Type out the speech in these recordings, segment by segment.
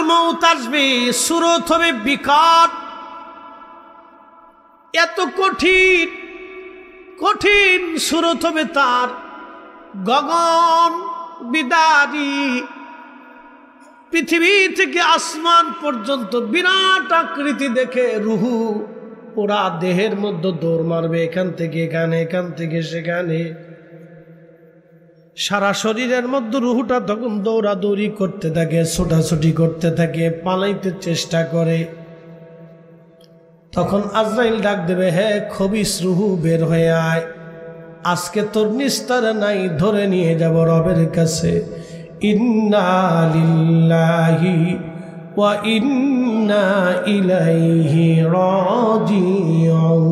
মউত আসবে, সুরত হবে বিকট, এত কঠিন কঠিন সুরত হবে তার, গগন বিদারী, পৃথিবী থেকে আসমান পর্যন্ত বিরাট আকৃতি দেখে রুহু পুরা দেহের মধ্যে দৌড় মারবে, এখান থেকে এখানে, এখান থেকে সেখানে, সারা শরীরের মধ্যে রুহুটা তখন দৌড়াদৌড়ি করতে থাকে, ছোটাছুটি করতে থাকে, পালাইতে চেষ্টা করে। তখন আজরাইল ডাক দেবে, হে খবিস রুহু বের হয়ে আয়, আজকে তোর নিস্তার নাই, ধরে নিয়ে যাব রবের কাছে। ইন্না লিল্লাহি ওয়া ইন্না ইলাইহি রাজিউন।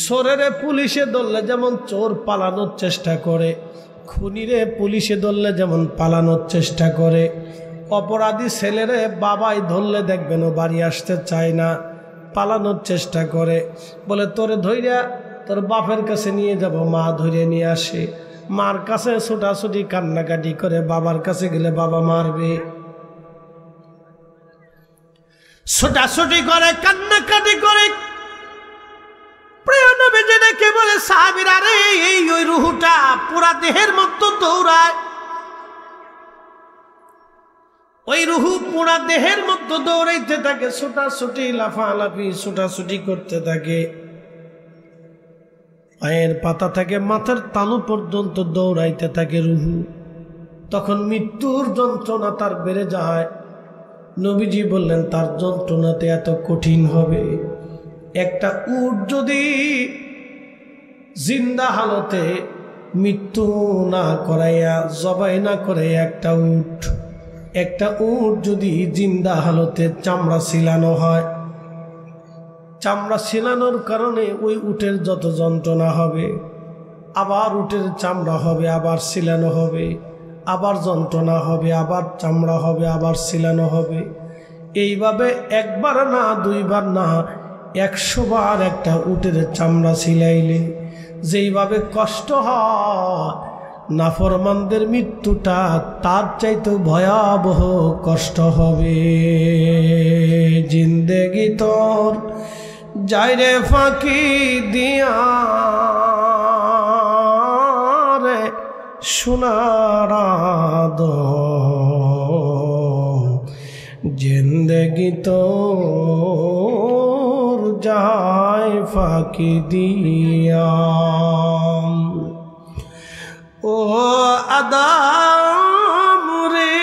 চোরেরে পুলিশে ধরলে যেমন চোর পালানোর চেষ্টা করে, খুনিরে পুলিশে ধরলে যেমন পালানোর চেষ্টা করে, অপরাধী ছেলেরে বাবাই ধরলে দেখবেন ও বাড়ি আসতে চায় না, পালানোর চেষ্টা করে, বলে তোরে ধইরা তোর বাপের কাছে নিয়ে যাব, মা ধরে নিয়ে আসে, মার কাছে ছোটাছুটি কান্নাকাটি করে, বাবার কাছে গেলে বাবা মারবে, ছোটাছুটি করে কান্নাকাটি করে। প্রিয় নবীজি ডেকে বলে, সাহাবীরা রে, এই ওই রুহুটা পুরা দেহের মধ্যে দৌড়ায়, ওই রুহু পুরা দেহের মধ্যে দৌড়াইতে থাকে, ছোটাছুটি লাফালাফি ছোটাছুটি করতে থাকে, পায়ের পাতা থেকে মাথার তালু পর্যন্ত দৌড়াইতে থাকে রুহু। তখন মৃত্যুর যন্ত্রণা তার বেড়ে যায়। নবীজি বললেন, তার যন্ত্রণাতে এত কঠিন হবে, একটা উট যদি জিন্দা হালতে মৃত্যু না করাইয়া, জবাই না করে, একটা উট যদি জিন্দা হালতে চামড়া ছিলানো হয়, চামড়া ছিলানোর কারণে ওই উটের যত যন্ত্রণা হবে, আবার উটের চামড়া হবে, আবার ছিলানো হবে, আবার যন্ত্রণা হবে, আবার চামড়া হবে, আবার ছিলানো হবে, এইভাবে একবার না দুইবার না 100 বার একটা উটের চামড়া ছিলাইলে যেইভাবে কষ্ট হয়, নাফরমানদের মৃত্যুটা তার চাইতে ভয়াবহ কষ্ট হবে। জিন্দেগি তোর যাইরে ফাঁকি দিয়া রে সোনার আদম, জিন্দেগি তোর যায় ফাঁকি দিয়া। ও আদম রে,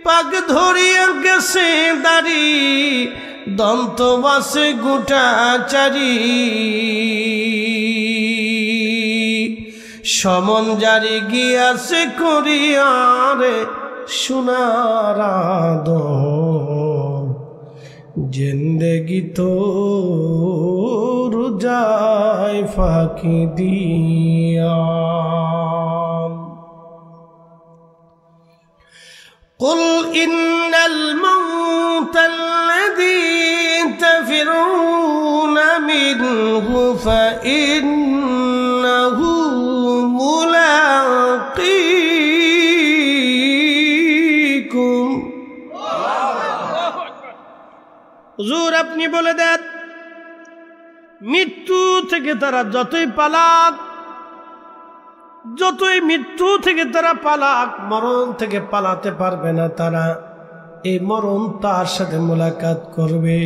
পাগ ধরিয়া গেছে দাড়ি, দন্ত বাসে গোটা চারি, সমন জারি গিয়াছে করিয়ারে সোনার আদম, জিন্দেগি তোর যায় ফাঁকি দিয়া। قل إن الموت الذي تفرون منه فإنه ملاقيكم। হুজুর আপনি বলে দেন, মৃত্যু থেকে তারা যতই পালাক, যতই মৃত্যু থেকে তারা পালাক, মরণ থেকে পালাতে পারবে না তারা, এই মরণ তার সাথে মোলাকাত করবে।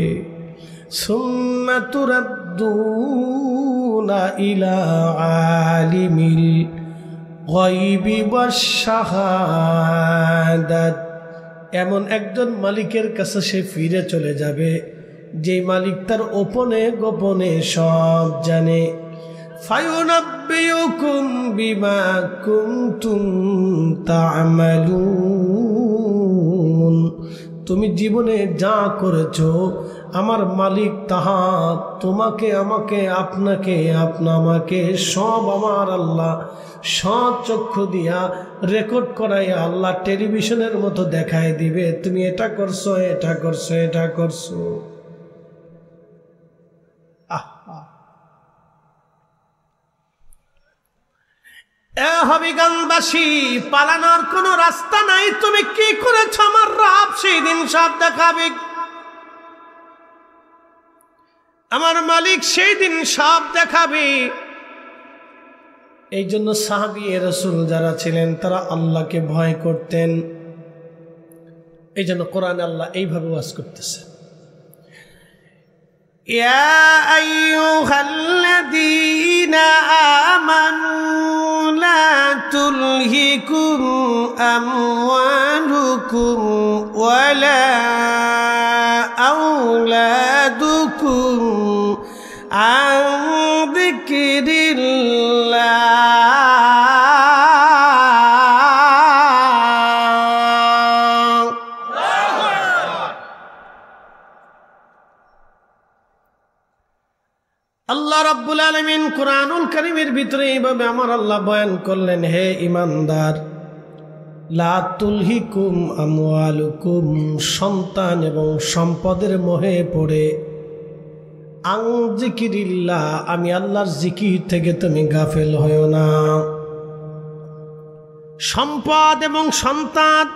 সুম্মা তুরাদ্দুনা ইলা আলিমিল গায়বি ওয়াশ শাহাদাত, এমন একজন মালিকের কাছে সে ফিরে চলে যাবে, যে মালিক তার গোপনে গোপনে সব জানে। ফায়ুনাব্বিউকুম বিমা কুনতুম তা'মালুন, তুমি জীবনে যা করেছো আমার মালিক তাহা তোমাকে, আমাকে, আপনাকে, আমাকে সব আমার আল্লাহ সব চক্ষু দিয়া রেকর্ড করাইয়া আল্লাহ টেলিভিশনের মতো দেখায় দিবে, তুমি এটা করছো, এটা করছো, এটা করছো। এ হবিগঞ্জবাসী, পালানোর কোনো রাস্তা নাই। তুমি কি করেছ আমার রব সেই দিন সব দেখাবে। আমার মালিক সেই দিন সব দেখাবে। এই জন্য সাহাবী রাসূল যারা ছিলেন তারা আল্লাহকে ভয় করতেন। এই জন্য কোরআনে আল্লাহ এইভাবে ওয়াজ করতেছে, ইয়া আইয়ুহাল্লাযীনা আমানু লা তুলহিকুম আমওয়ালুকুম ওয়ালা আওলাদুকুম আন যিকরিল্লাহ। আল্লাহ রাব্বুল আলামিন কুরআনুল কারীমের ভিতরে এইভাবে আমার আল্লাহ বয়ান করলেন, হে ঈমানদার, লা তুলহিকুম আমওয়ালুকুম, সন্তান এবং সম্পদের মোহে পড়ে, আন যিকরিল্লাহ, আমি আল্লাহর জিকির থেকে তুমি গাফেল হয়ো না। সম্পদ এবং সন্তান,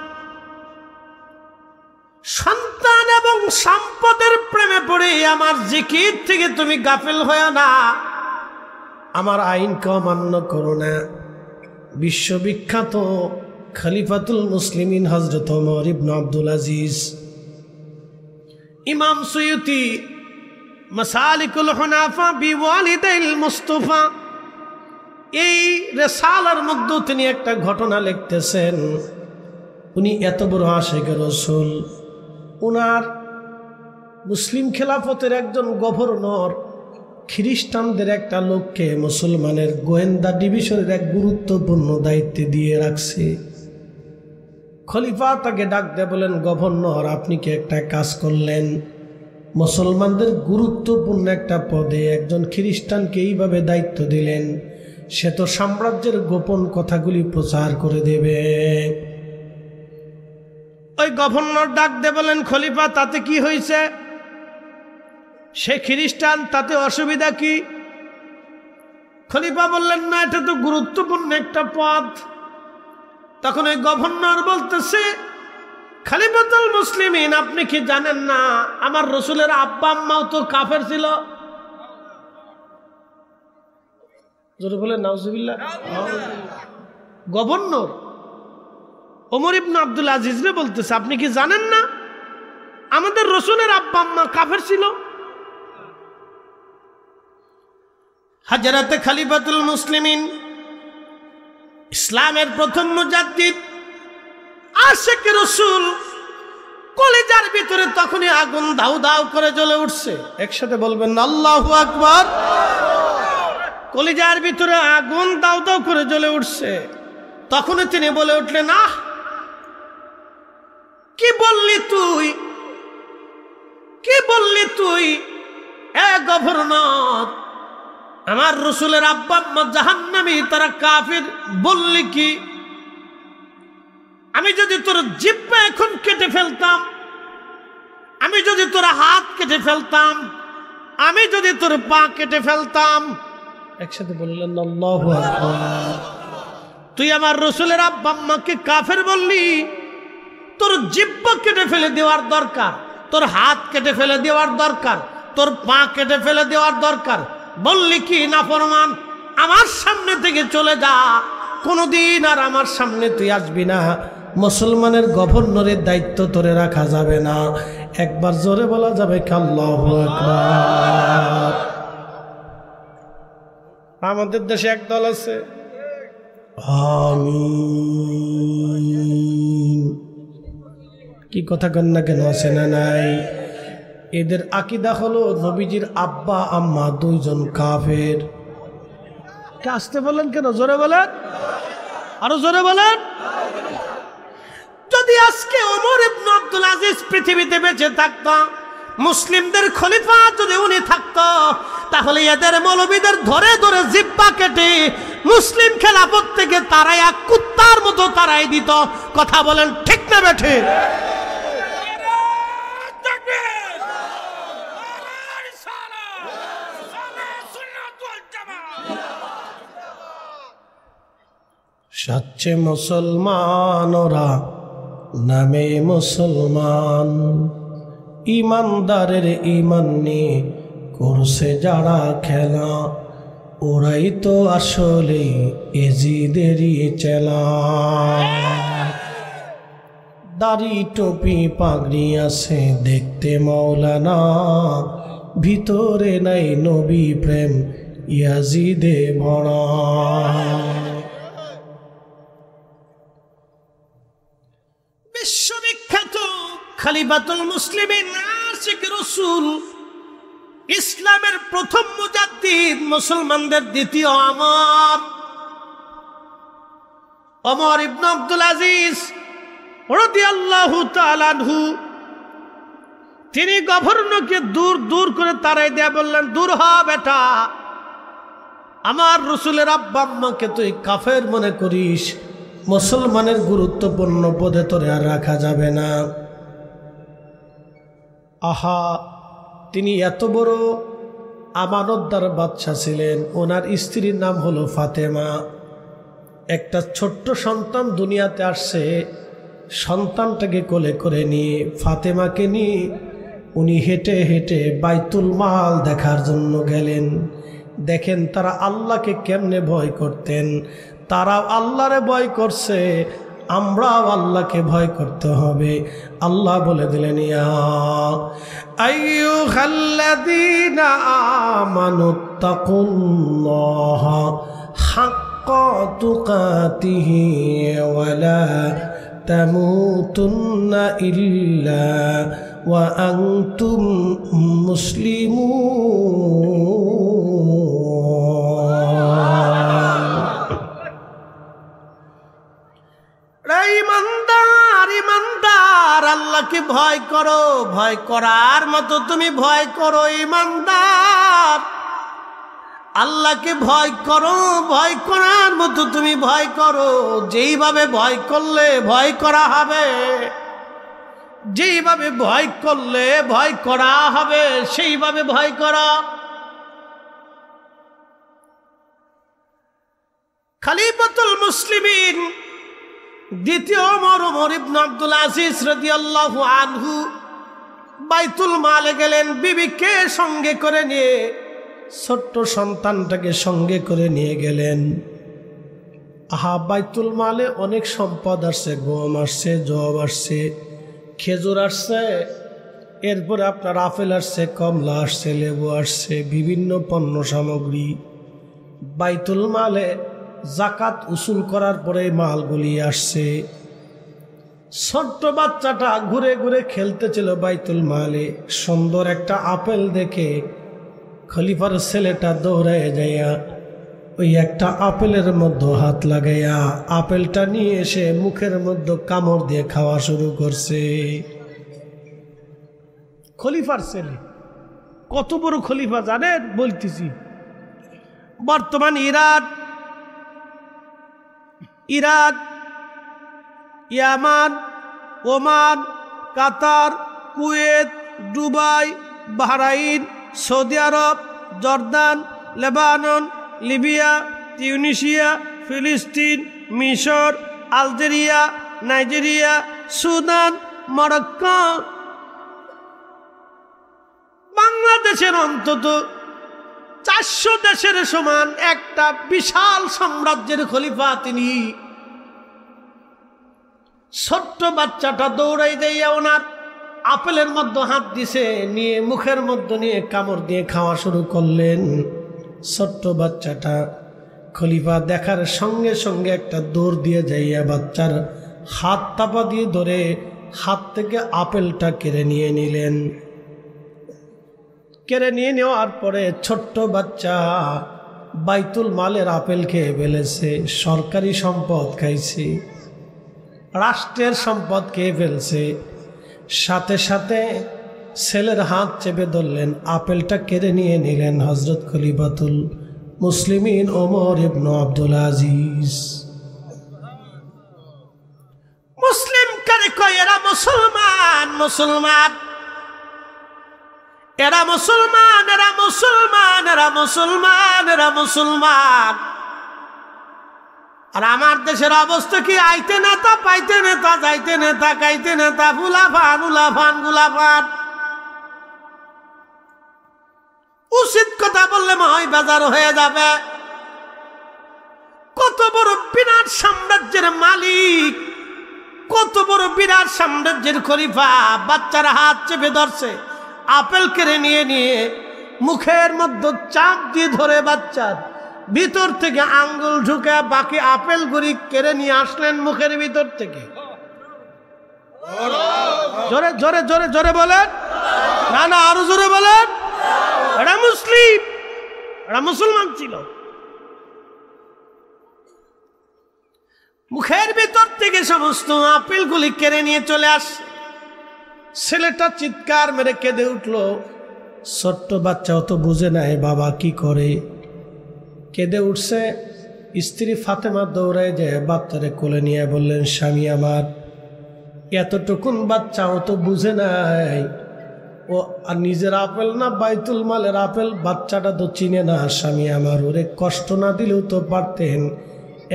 সন্তান এবং সম্পদের প্রেমে পড়ে আমার জিকির থেকে তুমি গাফেল হয়ো না, আমার আইনকে অমান্য করো না। বিশ্ববিখ্যাত খলিফাতুল মুসলিমিন হযরত ওমর ইবনে আব্দুল আজিজ, ইমাম সুয়ুতি মাসালিকুল হুনাফা বিওয়ালিদাইল মুস্তাফা, এই রিসালার মধ্যে তিনি একটা ঘটনা লিখতেছেন। উনি এত বড় আশিক রাসূল, উনার মুসলিম খেলাফতের একজন গভর্নর খ্রিস্টানদের একটা লোককে মুসলমানের গোয়েন্দা ডিভিশনের এক গুরুত্বপূর্ণ দায়িত্বে দিয়ে রাখছে। খলিফা তাকে ডাক দিয়ে বলেন, গভর্নর, আপনি কি একটা কাজ করলেন, মুসলমানদের গুরুত্বপূর্ণ একটা পদে একজন খ্রিস্টানকে এইভাবে দায়িত্ব দিলেন, সে তো সাম্রাজ্যের গোপন কথাগুলি প্রচার করে দেবে। ওই গভর্নর ডাক দিয়ে বলেন, খলিফা, তাতে কি হয়েছে? সে খ্রিস্টান, তাতে অসুবিধা কি? খলিফা বললেন, না, এটা তো গুরুত্বপূর্ণ একটা পদ। তখন ওই গভর্নর বলতেছে, খলিফাতুল মুসলিমিন, আপনি কি জানেন না আমার রসুলের আব্বা আম্মাও তো কাফের ছিল? জোরে বলে নাউজুবিল্লাহ। গভর্নর ওমর ইবনে আব্দুল আজিজ রে বলতেছে, আপনি কি জানেন না আমাদের রসুলের আব্বা আম্মা কাফের ছিল? হযরতে খলিফাতুল মুসলিমিন, ইসলামের প্রথম মুজাদ্দিদ, আশিক রাসূল, কলিজার ভিতরে তখনই আগুন দাউ দাউ করে জ্বলে উঠছে। একসাথে বলবেন আল্লাহু আকবার। কলিজার ভিতরে আগুন দাউ দাউ করে জ্বলে উঠছে। তখনই তিনি বলে উঠলেন, আহ, কি বললি তুই, কি বললি তুই? এ গভর্নর, আমার রসুলের আব্বা আম্মা জাহান্নামী, তারা কাফির বললি কি? আমি যদি তোর জিহ্বা এখন কেটে ফেলতাম, আমি যদি তোর হাত কেটে ফেলতাম, আমি যদি তোর পা কেটে ফেলতাম। একসাথে বললেন আল্লাহু আকবার। তুই আমার রসুলের আব্বা আম্মাকে কাফের বললি, তোর জিহ্বা কেটে ফেলে দেওয়ার দরকার, তোর হাত কেটে ফেলে দেওয়ার দরকার, তোর পা কেটে ফেলে দেওয়ার দরকার। বললি কি নাফরমান, আমার সামনে থেকে চলে যা, কোনদিন আর আমার সামনে তুই আসবি না। মুসলমানের গভর্নরের দায়িত্ব তোরে রাখা যাবে না। একবার জোরে বলা যাবে আল্লাহু আকবার। আমাদের দেশে এক দল আছে, আমিন, কি কথা কন না কেন, আছে না নাই? এদের আকীদা হলো নবীজির আব্বা আম্মা দুইজন কাফের। আসতে বলেন কেন? জোরে বলেন, আরো জোরে বলেন। যদি আজকে ওমর ইবনে আব্দুল আজিজ পৃথিবীতে বেঁচে থাকত, মুসলিমদের খলিফা যদি উনি থাকত, তাহলে এদের মৌলবীদের ধরে ধরে জিহ্বা কেটে মুসলিম খেলাফত থেকে তারাই এক কুত্তার মতো তারাই দিত। কথা বলেন ঠিক না বেঠে? সাচ্ছে মুসলমান ওরা নামে মুসলমান, ইমানদারের ইমান নিয়ে করছে যারা খেলা, ওরাই তো আসলে এজিদেরই চেলা। দাড়ি টুপি পাগড়ি আছে দেখতে মৌলানা, ভিতরে নাই নবী প্রেম ইয়াজিদে ভরা। বিশ্ববিখ্যাত খলিফাতুল মুসলিমিন আশিক রাসূল, ইসলামের প্রথম মুজাদ্দিদ, মুসলমানদের দ্বিতীয় ওমর ইবনে আব্দুল আজিজ রাদিয়াল্লাহু তাআলা আনহু, তিনি গভর্নরকে দূর দূর করে তাড়াই দেয়া বললেন, দূর হ বেটা, আমার রসুলের আব্বা আম্মাকে তুই কাফের মনে করিস, মুসলমানের গুরুত্বপূর্ণ পদে তোরে আর রাখা যাবে না। আহা, তিনি এত বড় আমানতদার বাদশা ছিলেন। ওনার স্ত্রীর নাম হলো ফাতেমা। একটা ছোট্ট সন্তান দুনিয়াতে আসছে, সন্তানটাকে কোলে করে নিয়ে ফাতেমাকে নিয়ে উনি হেঁটে হেঁটে বাইতুল মাল দেখার জন্য গেলেন। দেখেন তারা আল্লাহকে কেমনে ভয় করতেন, তারাও আল্লাহরে ভয় করছে, আমরাও আল্লাহকে ভয় করতে হবে। আল্লাহ বলে দিলেন, ইয়া আইয়ুহাল্লাযীনা আমানুত্তাকুল্লাহা হাক্কা তুকাতিহি ওয়া লা তামুতুন্না ইল্লা ওয়া আনতুম মুসলিমুন। ইমানদার ইমানদার, আল্লাহকে ভয় করো, ভয় করার মতো তুমি ভয় করো। ইমানদার, আল্লাহকে ভয় করো, ভয় করার মতো তুমি ভয় করো। যেইভাবে ভয় করলে ভয় করা হবে, যেইভাবে ভয় করলে ভয় করা হবে, সেইভাবে ভয় করা। খলিফাতুল মুসলিমিন দ্বিতীয় ওমর ইবনে আব্দুল আজিজ রাদিয়াল্লাহু আনহু বাইতুল মালে গেলেন, বিবিকে সঙ্গে করে নিয়ে, ছোট্ট সন্তানটাকে সঙ্গে করে নিয়ে গেলেন। আহা, বাইতুল মালে অনেক সম্পদ আসছে, গম আসছে, জব আসছে, খেজুর আসছে, এরপরে আপনার আপেল আসছে, কমলা আসছে, লেবু আসছে, বিভিন্ন পণ্য সামগ্রী। বাইতুল মালে জাকাত উসুল করার পরে মালগুলি আসছে। ছোট্ট বাচ্চাটা ঘুরে ঘুরে খেলতেছিল বাইতুল মালে। সুন্দর একটা আপেল দেখে খলিফার ছেলেটা দৌড়ায় যাইয়া ওই একটা আপেলের মধ্যে হাত লাগাইয়া আপেলটা নিয়ে এসে মুখের মধ্যে কামড় দিয়ে খাওয়া শুরু করছে। খলিফার ছেলে কত বড় খলিফা জানেন? বলতেছি, বর্তমান ইরাক, ইয়ামান, ওমান, কাতার, কুয়েত, দুবাই, বাহরাইন, সৌদি আরব, জর্দান, লেবানন, লিবিয়া, তিউনিসিয়া, ফিলিস্তিন, মিশর, আলজেরিয়া, নাইজেরিয়া, সুদান, মরক্কো, বাংলাদেশের অন্তত 400 দেশের সমান একটা বিশাল সাম্রাজ্যের খলিফা তিনি। ছোট্ট বাচ্চাটা দৌড়াই যাইয়া ওনার আপেলের মধ্যে হাত দিছে, নিয়ে মুখের মধ্যে নিয়ে কামড় দিয়ে খাওয়া শুরু করলেন। ছোট্ট বাচ্চাটা খলিফা দেখার সঙ্গে সঙ্গে একটা দৌড় দিয়ে যাইয়া বাচ্চার হাত তাপা দিয়ে ধরে হাত থেকে আপেলটা কেড়ে নিয়ে নিলেন। কেড়ে নিয়ে নেওয়ার পরে ছোট্ট বাচ্চা বাইতুল মালের আপেল খেয়ে ফেলেছে, সরকারি সম্পদ খাইছে, রাষ্ট্রের সম্পদ খেয়ে ফেলছে। সাথে সাথে ছেলের হাত চেপে ধরলেন, আপেলটা কেড়ে নিয়ে নিলেন হযরত খলিফাতুল মুসলিমিন ওমর ইবনে আব্দুল আজিজ। মুসলিম কারে কয়? এরা মুসলমান, মুসলমান, এরা মুসলমান, এরা মুসলমান, এরা মুসলমান, এরা মুসলমান। আর আমার দেশের অবস্থা কি? আইতে নেতা, পাইতে নেতা, যাইতে নেতা, খাইতে নেতা, ফুলাফান উলাফান গুলাফান। উচিত কথা বললে মহাই বাজার হয়ে যাবে। কত বড় বিরাট সাম্রাজ্যের মালিক, কত বড় বিরাট সাম্রাজ্যের খলিফা বাচ্চারা হাত চেপে ধরছে, আপেল কেড়ে নিয়ে নিয়ে মুখের মধ্যে চাপ দিয়ে ধরে বাচ্চার ভিতর থেকে আঙ্গুল ঢুকে বাকি আপেল গুলি কেড়ে নিয়ে আসলেন মুখের ভিতর থেকে। জোরে জোরে জোরে জোরে বলেন না, না আরো জোরে বলেন। এটা মুসলিম, এটা মুসলমান ছিল। মুখের ভিতর থেকে সমস্ত আপেলগুলি কেড়ে নিয়ে চলে আসে। ছেলেটা চিৎকার মেরে কেঁদে উঠল। ছোট্ট বাচ্চাও তো বুঝে নাই বাবা কি করে, কেঁদে উঠছে। স্ত্রী ফাতেমা দৌড়ায় যায় বাচ্চারে কোলে নিয়ে বললেন, স্বামী আমার, এতটুকুন বাচ্চাও তো বুঝে নাই, ও আর নিজের আপেল না বাইতুল মালের আপেল, বাচ্চাটা তো চিনে না। স্বামী আমার, ওরে কষ্ট না দিলেও তো পারতেন,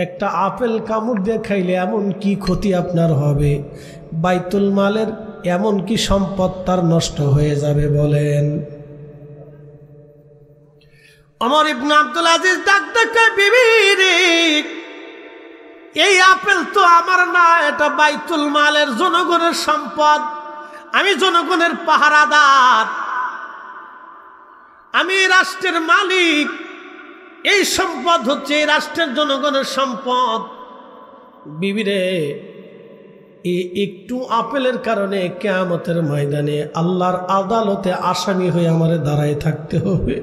একটা আপেল কামড় দিয়ে খাইলে এমন কি ক্ষতি আপনার হবে? বাইতুল মালের এমন কি সম্পদ তার নষ্ট হয়ে যাবে বলেন? ওমর ইবনে আব্দুল আজিজ ডাক ডাকে, বিবি রে, এই আপেল তো আমার না, এটা বাইতুল মালের জনগণের সম্পদ। আমি জনগণের পাহারাদার, আমি রাষ্ট্রের মালিক। এই সম্পদ হচ্ছে এই রাষ্ট্রের জনগণের সম্পদ। বিবিরে, এই একটু আপেলের কারণে কিয়ামতের ময়দানে আল্লাহর আদালতে আসামি হয়ে আমারে দাঁড়ায় থাকতে হবে।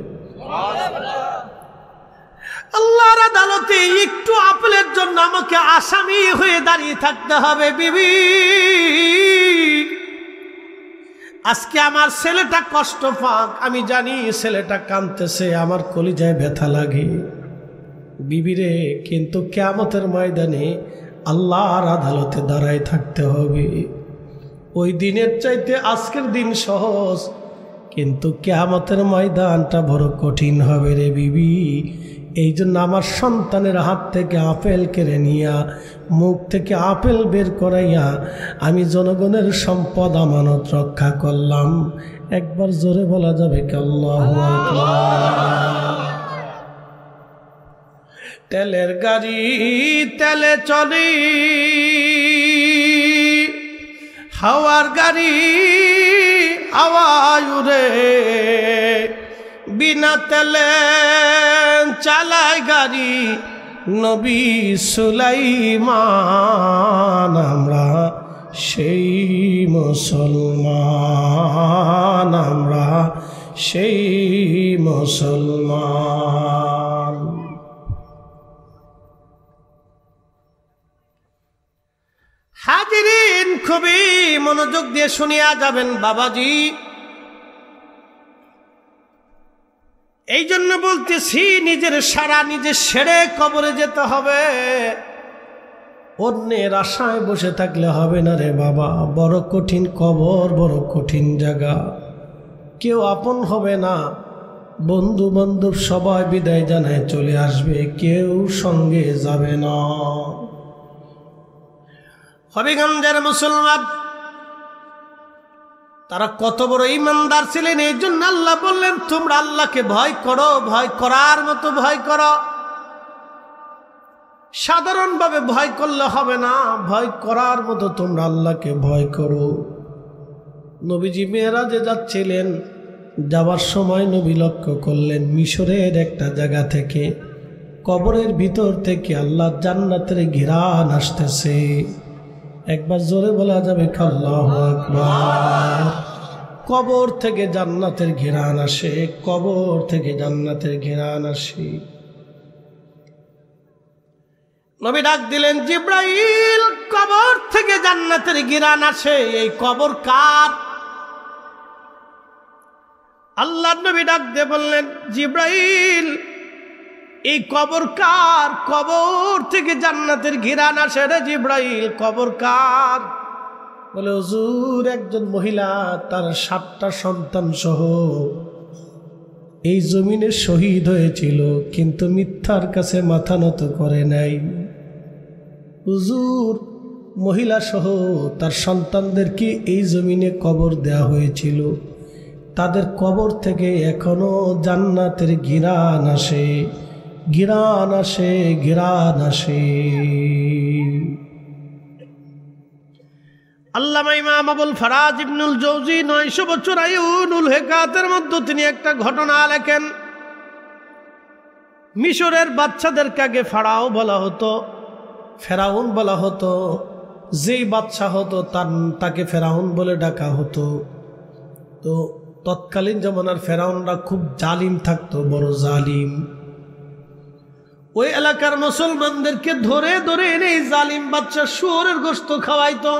আল্লাহর আদালতে একটু আপেলের জন্য আমাকে আসামি হয়ে দাঁড়িয়ে থাকতে হবে। বিবি, আজকে আমার ছেলেটা কষ্ট পাক, আমি জানি ছেলেটা কাঁদতেছে, আমার কলিজায় ব্যথা লাগে। বিবিরে, কিন্তু কিয়ামতের ময়দানে আল্লাহর আদালতে দাঁড়ায় থাকতে হবে। ওই দিনের চাইতে আজকের দিন সহজ, কিন্তু কিয়ামতের ময়দানটা বড় কঠিন হবে রে বিবি। এই জন্য আমার সন্তানের হাত থেকে আপেল কেড়ে নিয়া, মুখ থেকে আপেল বের করাইয়া আমি জনগণের সম্পদ আমানত রক্ষা করলাম। একবার জোরে বলা যাবে কি আল্লাহু আকবার? তেলের গাড়ি তেলে চলে, হাওয়ার গাড়ি হাওয়ায় উড়ে, বিনা তেলে চালায় গাড়ি নবী সুলাইমান। আমরা সেই মুসলমান, আমরা সেই মুসলমান। হাজিরিন, খুবই মনোযোগ দিয়ে শুনিয়া যাবেন বাবাজি। এই জন্য বলতেছি, নিজের সারা নিজে সেরে কবরে যেতে হবে। অন্যের আশায় বসে থাকলে হবে না রে বাবা। বড় কঠিন কবর, বড় কঠিন জায়গা। কেউ আপন হবে না, বন্ধু বান্ধব সবাই বিদায় জানায় চলে আসবে, কেউ সঙ্গে যাবে না। হবিগঞ্জের মুসলমান তারা কত বড় ঈমানদার ছিলেন। এই জন্য আল্লাহ বললেন, তোমরা আল্লাহকে ভয় করো, ভয় করার মতো ভয় করো। সাধারণভাবে ভয় করলে হবে না, ভয় করার মতো তোমরা আল্লাহকে ভয় করো। নবীজি মেরাজে যাচ্ছিলেন, যাওয়ার সময় নবী লক্ষ্য করলেন মিশরের একটা জায়গা থেকে, কবরের ভিতর থেকে আল্লাহ জান্নাতের ঘিরান আসতেছে। একবার জোরে বলা যাবে আল্লাহু আকবার। কবর থেকে জান্নাতের ঘিরান আসে, কবর থেকে জান্নাতের ঘিরান আসে। নবী ডাক দিলেন, জিব্রাইল, কবর থেকে জান্নাতের ঘিরান আসে, এই কবর কার? আল্লাহ নবী ডাক দিয়ে বললেন, জিব্রাইল, এই কবর কার? কবর থেকে জান্নাতের ঘিরান আসে রে জিব্রাইল, কবর কার? বলে, হুজুর, একজন মহিলা তার 7টা সন্তান সহ এই জমিনে শহীদ হয়েছিল, কিন্তু মিথ্যার কাছে মাথা নত করে নাই। হুজুর মহিলা সহ তার সন্তানদেরকে এই জমিনে কবর দেয়া হয়েছিল, তাদের কবর থেকে এখনো জান্নাতের ঘিরান আসে, ঘিরান আসে, ঘিরান আসে। আল্লামা ইমাম আবুল ফারাজ ইবনুল জৌজি 900 বছর আয়ুনুল হেকাতের মধ্যে তিনি একটা ঘটনা লেখেন। মিশরের বাচ্চাদেরকে আগে ফারাও বলা হতো, ফেরাউন বলা হতো। যেই বাচ্চা হতো তাকে ফেরাউন বলে ডাকা হতো। তো তৎকালীন জমানার ফেরাউনরা খুব জালিম থাকতো, বড় জালিম। ওই এলাকার মুসলমানদেরকে ধরে ধরে এনে জালিম বাচ্চা শুয়োরের গোশত খাওয়াইতো।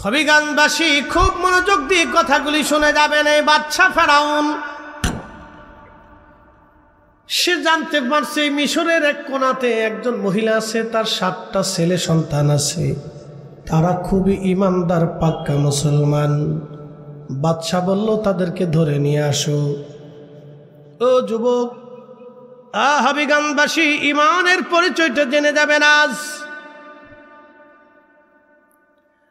হবিগঞ্জবাসী খুব মনোযোগ দিয়ে কথাগুলি শুনে যাবেন। এই বাচ্চা ফেরাউন সে জানতে পারছে মিশরের এক কোণাতে একজন মহিলা আছে, তার 7টা ছেলে সন্তান আছে, তারা খুবই ইমানদার পাক্কা মুসলমান। বাদশা বলল তাদেরকে ধরে নিয়ে আসো। ও যুবক, হবিগঞ্জবাসী ইমানের পরিচয়টা জেনে যাবেন আজ।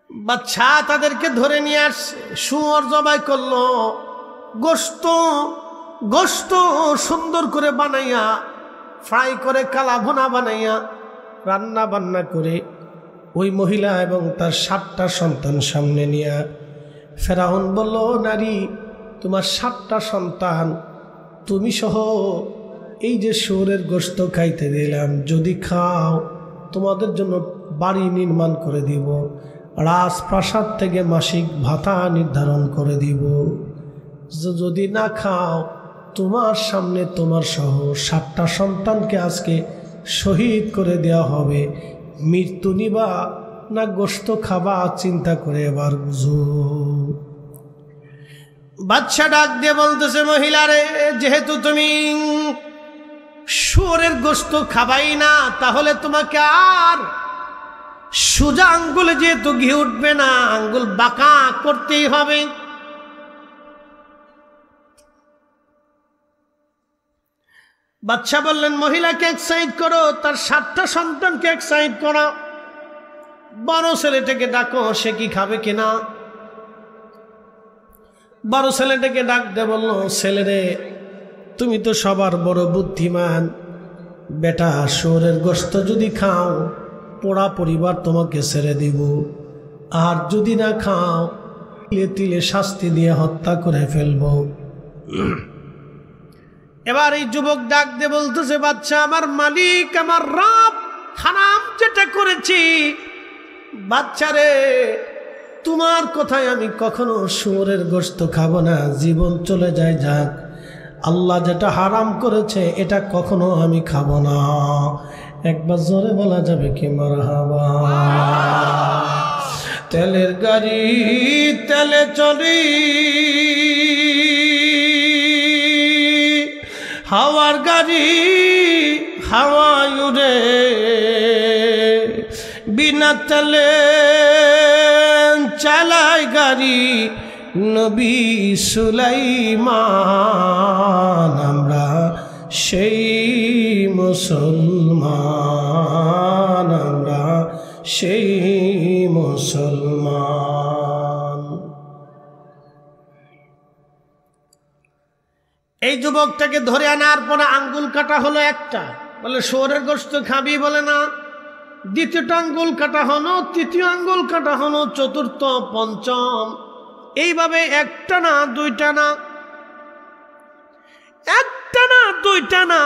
বাদশা তাদেরকে ধরে নিয়ে আসছে, শুয়োর জবাই করলো, গোশত সুন্দর করে বানাইয়া, ফ্রাই করে কালা ভুনা বানাইয়া রান্না বান্না করে ওই মহিলা এবং তার 7টা সন্তান সামনে নিয়ে ফেরাউন বলল, নারী তোমার 7টা সন্তান তুমি সহ এই যে শুয়োরের গোশত খাইতে দিলাম, যদি খাও তোমাদের জন্য বাড়ি নির্মাণ করে দিব, রাজপ্রাসাদ থেকে মাসিক ভাতা নির্ধারণ করে দিব, যদি না খাও তোমার সামনে তোমার সহ 7টা সন্তানকে আজকে শহীদ করে দেওয়া হবে। মৃত্যু নিবা না গোশত খাবা চিন্তা করে এবার বুঝো। বাদশা ডাক দিয়ে বলতেছে, মহিলারে, যেহেতু তুমি শুয়োরের গোশত খাবাই না, তাহলে তোমাকে আর সোজা আঙ্গুলে যেহেতু ঘি উঠবে না, আঙ্গুল বাঁকা করতেই হবে। বাদশা বললেন, মহিলাকে এক্সাইট করো, তার 7টা সন্তানকে এক্সাইট করো, বড় ছেলেটাকে ডাকো, সে কি খাবে কিনা। বড় ছেলেটাকে ডাক দে, বললো, ছেলেরে তুমি তো সবার বড় বুদ্ধিমান বেটা, শুয়োরের গোশত যদি খাও পোড়া পরিবার তোমাকে ছেড়ে দিব, আর যদি না খাও তিলে তিলে শাস্তি দিয়ে হত্যা করে ফেলবো। এবার এই যুবক ডাক দিয়ে বলতেছে, বাচ্চা, আমার মালিক আমার রব হারাম যেটা করেছি, বাচ্চারে তোমার কথায় আমি কখনো শুয়োরের গোশত খাবো না, জীবন চলে যায় যাক, আল্লাহ যেটা হারাম করেছে এটা কখনো আমি খাবো না। একবার জোরে বলা যাবে কি মারহাবা। তেলের গাড়ি তেলে চলি, হাওয়ার গাড়ি হাওয়ায় উড়ে, বিনা তেলে চালায় গাড়ি নবী সুলাইমান। আমরা সেই মুসলমান, আমরা সেই মুসলমান। এই যুবকটাকে ধরে আনার পরে আঙ্গুল কাটা হলো একটা, বলে শুয়োরের গোশত খাবি, বলে না। দ্বিতীয়টা আঙ্গুল কাটা হলো, তৃতীয় আঙ্গুল কাটা হলো, চতুর্থ, পঞ্চম, এইভাবে একটা না দুইটা না, একটা না দুইটা না,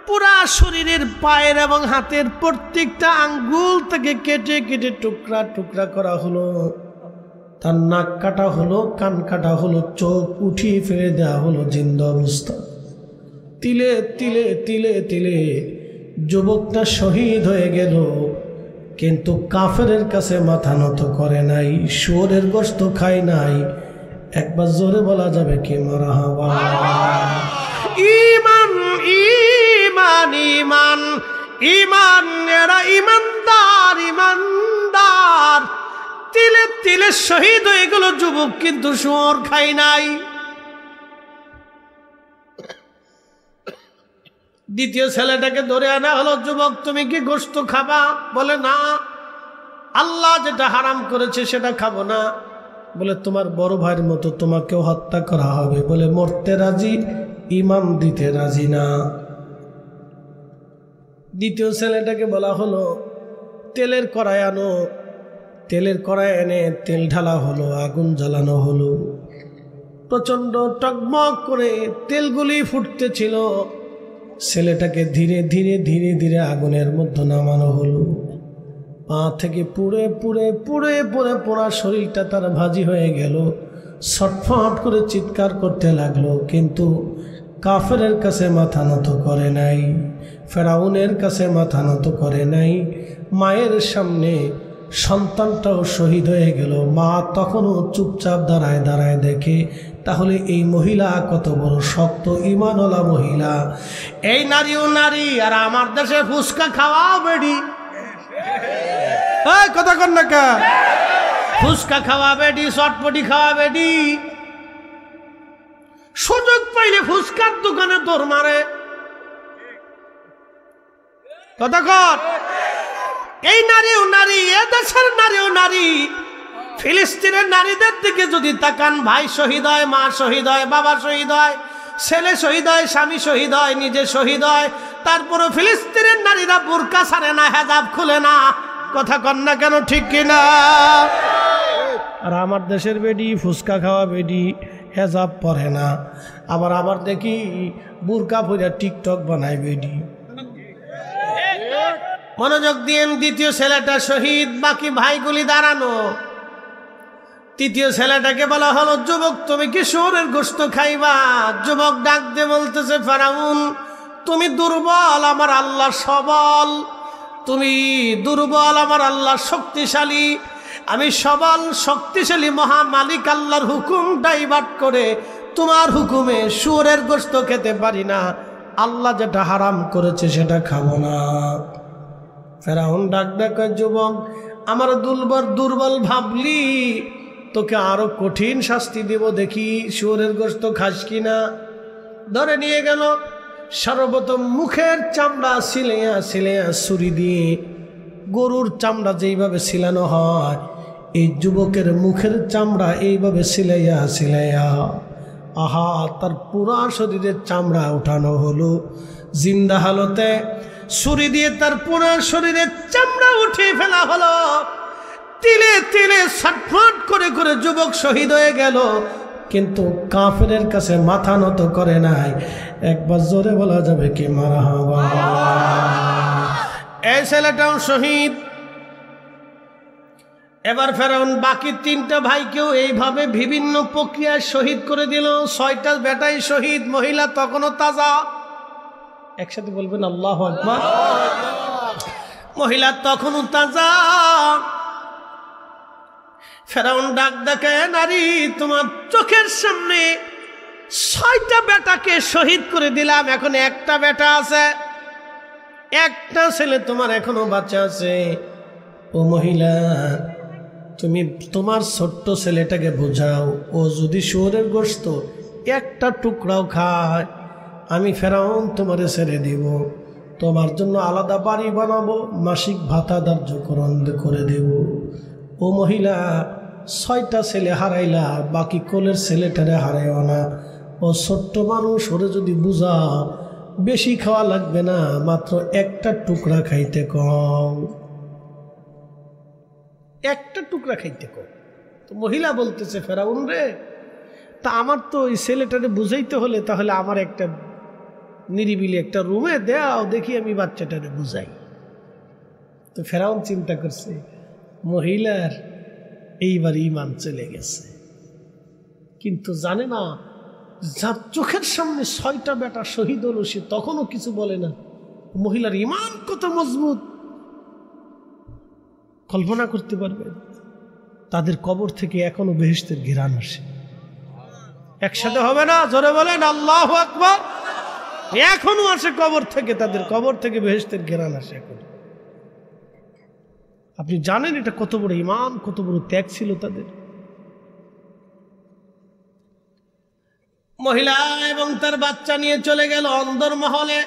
পুরা শরীরের পায়ের এবং হাতের প্রত্যেকটা আঙ্গুল থেকে কেটে কেটে টুকরা টুকরা করা হলো। তার নাক কাটা হলো, কান কাটা হলো, চোখ উঠিয়ে ফেলে দেওয়া হলো জিন্দা অবস্থা। তিলে তিলে তিলে তিলে যুবকটা শহীদ হয়ে গেল, কিন্তু কাফেরের কাছে মাথা নত করে নাই, শুয়োরের গোশত খায় নাই। একবার জোরে বলা যাবে কি মারহাবা। ঈমান ঈমান ঈমান ঈমান, এরা ঈমানদার ঈমানদার। তিলে তিলে শহীদ হয়ে গেল যুবক, কিন্তু শুয়োর খায় নাই। দ্বিতীয় ছেলেটাকে ধরে আনা হলো, যুবক তুমি কি গোশত খাবা? বলে না, আল্লাহ যেটা হারাম করেছে সেটা খাবো না। বলে তোমার বড় ভাইয়ের মতো তোমাকেও হত্যা করা হবে। বলে মরতে রাজি, ইমান দিতে রাজি না। দ্বিতীয় ছেলেটাকে বলা হলো তেলের কড়াই আনো। তেলের কড়াই এনে তেল ঢালা হলো, আগুন জ্বালানো হলো, প্রচন্ড টকমক করে তেলগুলি ফুটতেছিল। ছেলেটাকে ধীরে ধীরে ধীরে ধীরে আগুনের মধ্যে নামানো হলো। পা থেকে পুড়ে পুড়ে পুড়ে পুড়ে পোড়া শরীরটা তার ভাজি হয়ে গেল। ছটফট করে চিৎকার করতে লাগলো, কিন্তু কাফেরের কাছে মাথা নত করে নাই, ফেরাউনের কাছে মাথা নত করে নাই। মায়ের সামনে সন্তানটাও শহীদ হয়ে গেল, মা তখনও চুপচাপ দাঁড়ায় দাঁড়ায় দেখে। তাহলে এই মহিলা কত বড় শক্ত ঈমানওয়ালা মহিলা। এই নারীও নারী, আর আমার দেশে ফুচকা খাওয়া বেডি। কথা কন না কা? ফুচকা খাওয়া বেডি, চটপটি খাওয়া বেডি, সুযোগ পাইলে ফুচকার দোকানে দৌড় মারে। কথা কর। এই নারীও নারী, এ দেশের নারীও নারী। ফিলিস্তিনের নারীদের দিকে যদি তাকান, ভাই শহীদ হয়, মা শহীদ হয়, বাবা শহীদ হয়, ছেলে শহীদ হয়, স্বামী শহীদ হয়, নিজে শহীদ হয়, তারপরও ফিলিস্তিনের নারীরা বুরকা ছাড়ে না, হেজাব খুলে না। কথা কন না কেন? ঠিক কিনা? আর আমার দেশের বেডি ফুচকা খাওয়া বেডি হেজাব পরে না, আবার দেখি বুরকা পরে টিকটক বানায় বেডি। মনোযোগ দিয়ে, দ্বিতীয় ছেলেটা শহীদ, বাকি ভাইগুলি দাঁড়ানো। তৃতীয় ছেলেটাকে বলা হলো, যুবক তুমি কি শুয়োরের গোশত খাইবা? যুবক ডাক দিয়ে বলতেছে, ফেরাউন তুমি দুর্বল, আমার আল্লাহ সবল। তুমি দুর্বল, আমার আল্লাহ শক্তিশালী। আমি সবল শক্তিশালী মহা মালিক আল্লাহর হুকুম ডাইভার্ট করে তোমার হুকুমে শুয়োরের গোশত খেতে পারি না। আল্লাহ যেটা হারাম করেছে সেটা খাবো না। ফেরাউন ডাক ডাক, যুবক আমার দুর্বল ভাবলি, তোকে আরো কঠিন শাস্তি দেব, দেখি শুয়োরের গোশত খাস কিনা। ধরে নিয়ে গেল, সর্বপ্রথম মুখের চামড়া সিলাইয়া সিলাইয়া ছুরি দিয়ে, গরুর চামড়া যেইভাবে সিলানো হয়, এই যুবকের মুখের চামড়া এইভাবে সিলাইয়া সিলাইয়া, আহা, তার পুরা শরীরের চামড়া উঠানো হলো। জিন্দা হালতে ছুরি দিয়ে তার পুরা শরীরের চামড়া উঠিয়ে ফেলা হলো। তিলে তিলে ছটফট করে করে যুবক শহীদ হয়ে গেল, কিন্তু কাফেরের কাছে মাথা নত করে নাই। একবার জোরে বলা যাবে কি মারহাবা? এই ছেলেটাও শহীদ। এবার ফেরাউন বাকি তিনটা ভাইকেও এইভাবে বিভিন্ন প্রক্রিয়ায় শহীদ করে দিল। 6টা বেটাই শহীদ, মহিলা তখনও তাজা। একসাথে বলবেন আল্লাহু আকবার। মহিলা তখনও তাজা। ফেরাউন ডাক ডাকে, নারী তোমার চোখের সামনে 6টা বেটাকে শহীদ করে দিলাম, এখন একটা বেটা আছে, একটা ছেলে তোমার এখনো বাচ্চা আছে। ও মহিলা, তুমি তোমার ছোট্ট ছেলেটাকে বোঝাও, ও যদি শুয়োরের গোশত একটা টুকরাও খায়, আমি ফেরাউন তোমারে ছেড়ে দিব, তোমার জন্য আলাদা বাড়ি বানাবো, মাসিক ভাতা ধার্য করে দেব। ও মহিলা, 6টা ছেলে হারাইলা, বাকি কোলের ছেলেটারে হারাইও না। ও ছোট্ট মানুষ, ওরে যদি বুঝাও বেশি খাওয়া লাগবে না, মাত্র একটা টুকরা খাইতে কম, একটা টুকরা খাইতে কম। তো মহিলা বলতেছে, ফেরাউন রে, তা আমার তো ওই ছেলেটারে বুঝাইতে হলে তাহলে আমার একটা নিরিবিলি একটা রুমে দাও, দেখি আমি বাচ্চাটারে বুঝাই। তো ফেরাউন চিন্তা করছে, মহিলার এইবার ঈমান চলে গেছে, কিন্তু জানে না যার চোখের সামনে 6টা বেটা শহীদ হলো সে তখনও কিছু বলে না। মহিলার ঈমান কত মজবুত কল্পনা করতে পারবেন? তাদের কবর থেকে এখনো বেহেশতের ঘ্রাণ আসে। একসাথে হবে না? জোরে বলেন আল্লাহু আকবার। এখনো আসে কবর থেকে, তাদের কবর থেকে বেহেশতের ঘ্রাণ আসে এখন। আপনি জানেন এটা কত বড় ঈমান, কত বড় ত্যাগ ছিল তাদের। মহিলা এবং তার বাচ্চা নিয়ে চলে গেল অন্দর মহলে।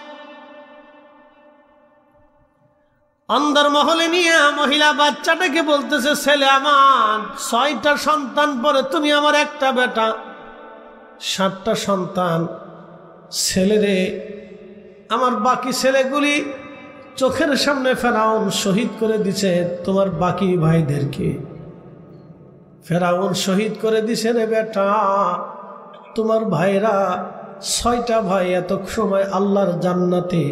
অন্দরমহলে নিয়ে মহিলা বাচ্চাটাকে বলতেছে, ছেলে আমার 6টা সন্তান পরে তুমি আমার একটা বেটা, 7টা সন্তান। ছেলেরে আমার বাকি ছেলেগুলি চোখের সামনে ফেরাউন শহীদ করে দিছে, তোমার বাকি ভাইদেরকে ফেরাউন শহীদ করে দিছে রে বেটা। তোমার ভাইরা 6টা ভাই এত সময় আল্লাহর জান্নাতে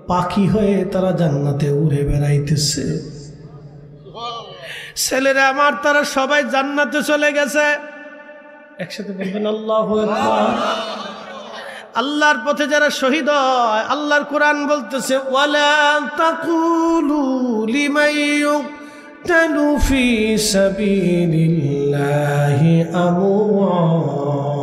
পাখি হয়ে তারা জান্নাতে উড়ে বেড়াইতেছে। ছেলেরা আমার তারা সবাই জান্নাতে চলে গেছে। একসাথে বলবেন আল্লাহু আকবার। আল্লাহর পথে যারা শহীদ হয়, আল্লাহর কোরআন বলতেছে, ওয়ালা তাকুলু লিমান ইউকতালু ফি সাবিলিল্লাহি আমওয়াত।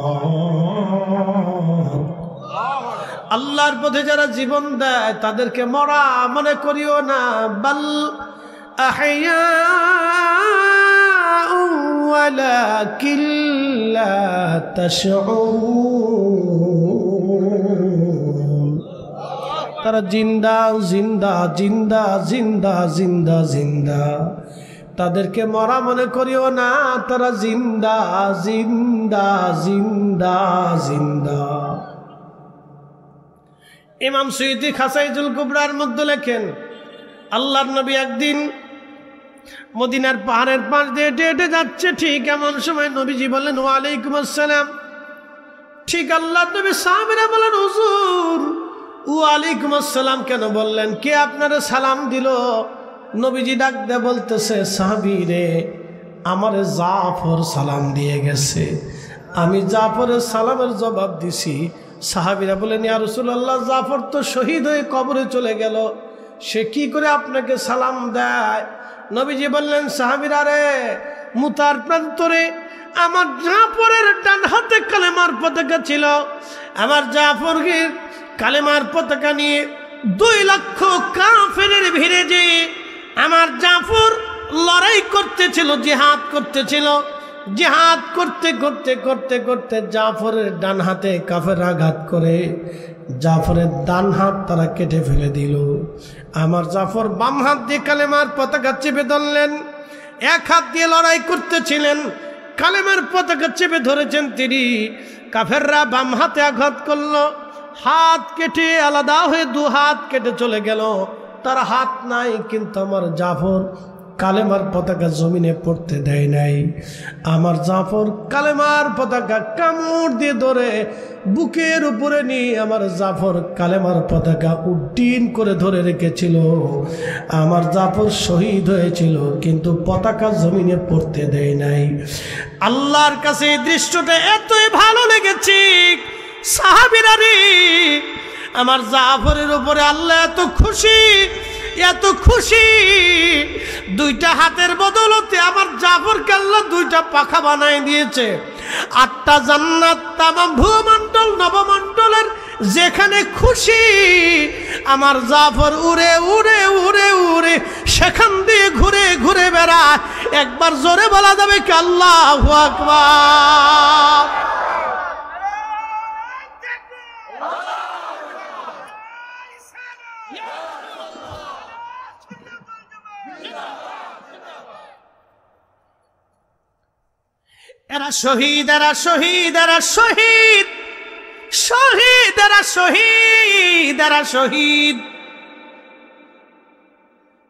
আল্লাহর পথে যারা জীবন দেয় তাদেরকে মরা মনে করিও না, বাল আহইয়াউ ওয়ালাকিন লা তাশউরুন। তারা জিন্দা জিন্দা জিন্দা জিন্দা জিন্দা জিন্দা, তাদেরকে মরা মনে করিও না, তারা জিন্দা জিন্দা জিন্দা জিন্দা। ইমাম সুয়ুতী খাসাইজুল কুবরার মধ্যে লেখেন, আল্লাহর নবী একদিন মদিনার পাহাড়ের পাশ দিয়ে হেঁটে হেঁটে যাচ্ছে। ঠিক এমন সময় নবীজি বললেন, ওয়ালাইকুম আসসালাম। ঠিক আল্লাহর নবী সাহাবীরা বলেন, হুজুর ওয়ালাইকুম আসসালাম কেন বললেন? কে আপনারে সালাম দিল? নবীজি ডাক দিয়ে বলতেছে, সাহাবী রে, আমারে জাফর সালাম দিয়ে গেছে, আমি জাফরের সালামের জবাব দিছি। সাহাবীরা বলেন, ইয়া রাসূলুল্লাহ, জাফর তো শহীদ হয়ে কবরে চলে গেল, সে কি করে আপনাকে সালাম দেয়? নবীজি বললেন, সাহাবীরা রে, মুতার প্রান্তরে আমার জাফরের ডান হাতে কালেমার পতাকা ছিল। আমার জাফরের কালেমার পতাকা নিয়ে 2 লক্ষ কাফেরের ভিড়ে যে আমার জাফর লড়াই করতেছিল, জিহাদ করতেছিল। জিহাদ করতে করতে করতে করতে জাফরের ডান হাতে কাফের আঘাত করে জাফরের ডান হাত তারা কেটে ফেলে দিল। আমার জাফর বাম হাত দিয়ে কালেমার পতাকা চেপে ধরলেন। এক হাত দিয়ে লড়াই করতেছিলেন, কালেমার পতাকা চেপে ধরেছেন তিনি। কাফেররা বাম হাতে আঘাত করলো, হাত কেটে আলাদা হয়ে 2 হাত কেটে চলে গেল। তার হাত নাই, কিন্তু আমার জাফর কালেমার পতাকা জমিনে পড়তে দেয় নাই। আমার জাফর কালেমার পতাকা কামড় দিয়ে ধরে বুকের উপরে নিয়ে আমার জাফর কালেমার পতাকা উড্ডীন করে ধরে রেখেছিল। আমার জাফর শহীদ হয়েছিল, কিন্তু পতাকা জমিনে পড়তে দেয় নাই। আল্লাহর কাছে এই দৃশ্যটা এতই ভালো লেগেছে, সাহাবীরা রে, আমার জাফরের উপরে আল্লাহ এত খুশি, এত খুশি। 2টা হাতের বদলতে আমার জাফরকে আল্লাহ 2টা পাখা বানায় দিয়েছে। 8টা জান্নাত, তামাম ভূমণ্ডল নবমণ্ডলের যেখানে খুশি আমার জাফর উড়ে উড়ে উড়ে উড়ে সেখান দিয়ে ঘুরে ঘুরে বেড়ায়। একবার জোরে বলা যাবে কি আল্লাহু আকবার? এরা শহীদ, এরা শহীদ, এরা শহীদ, শহীদ, এরা শহীদ, এরা শহীদ।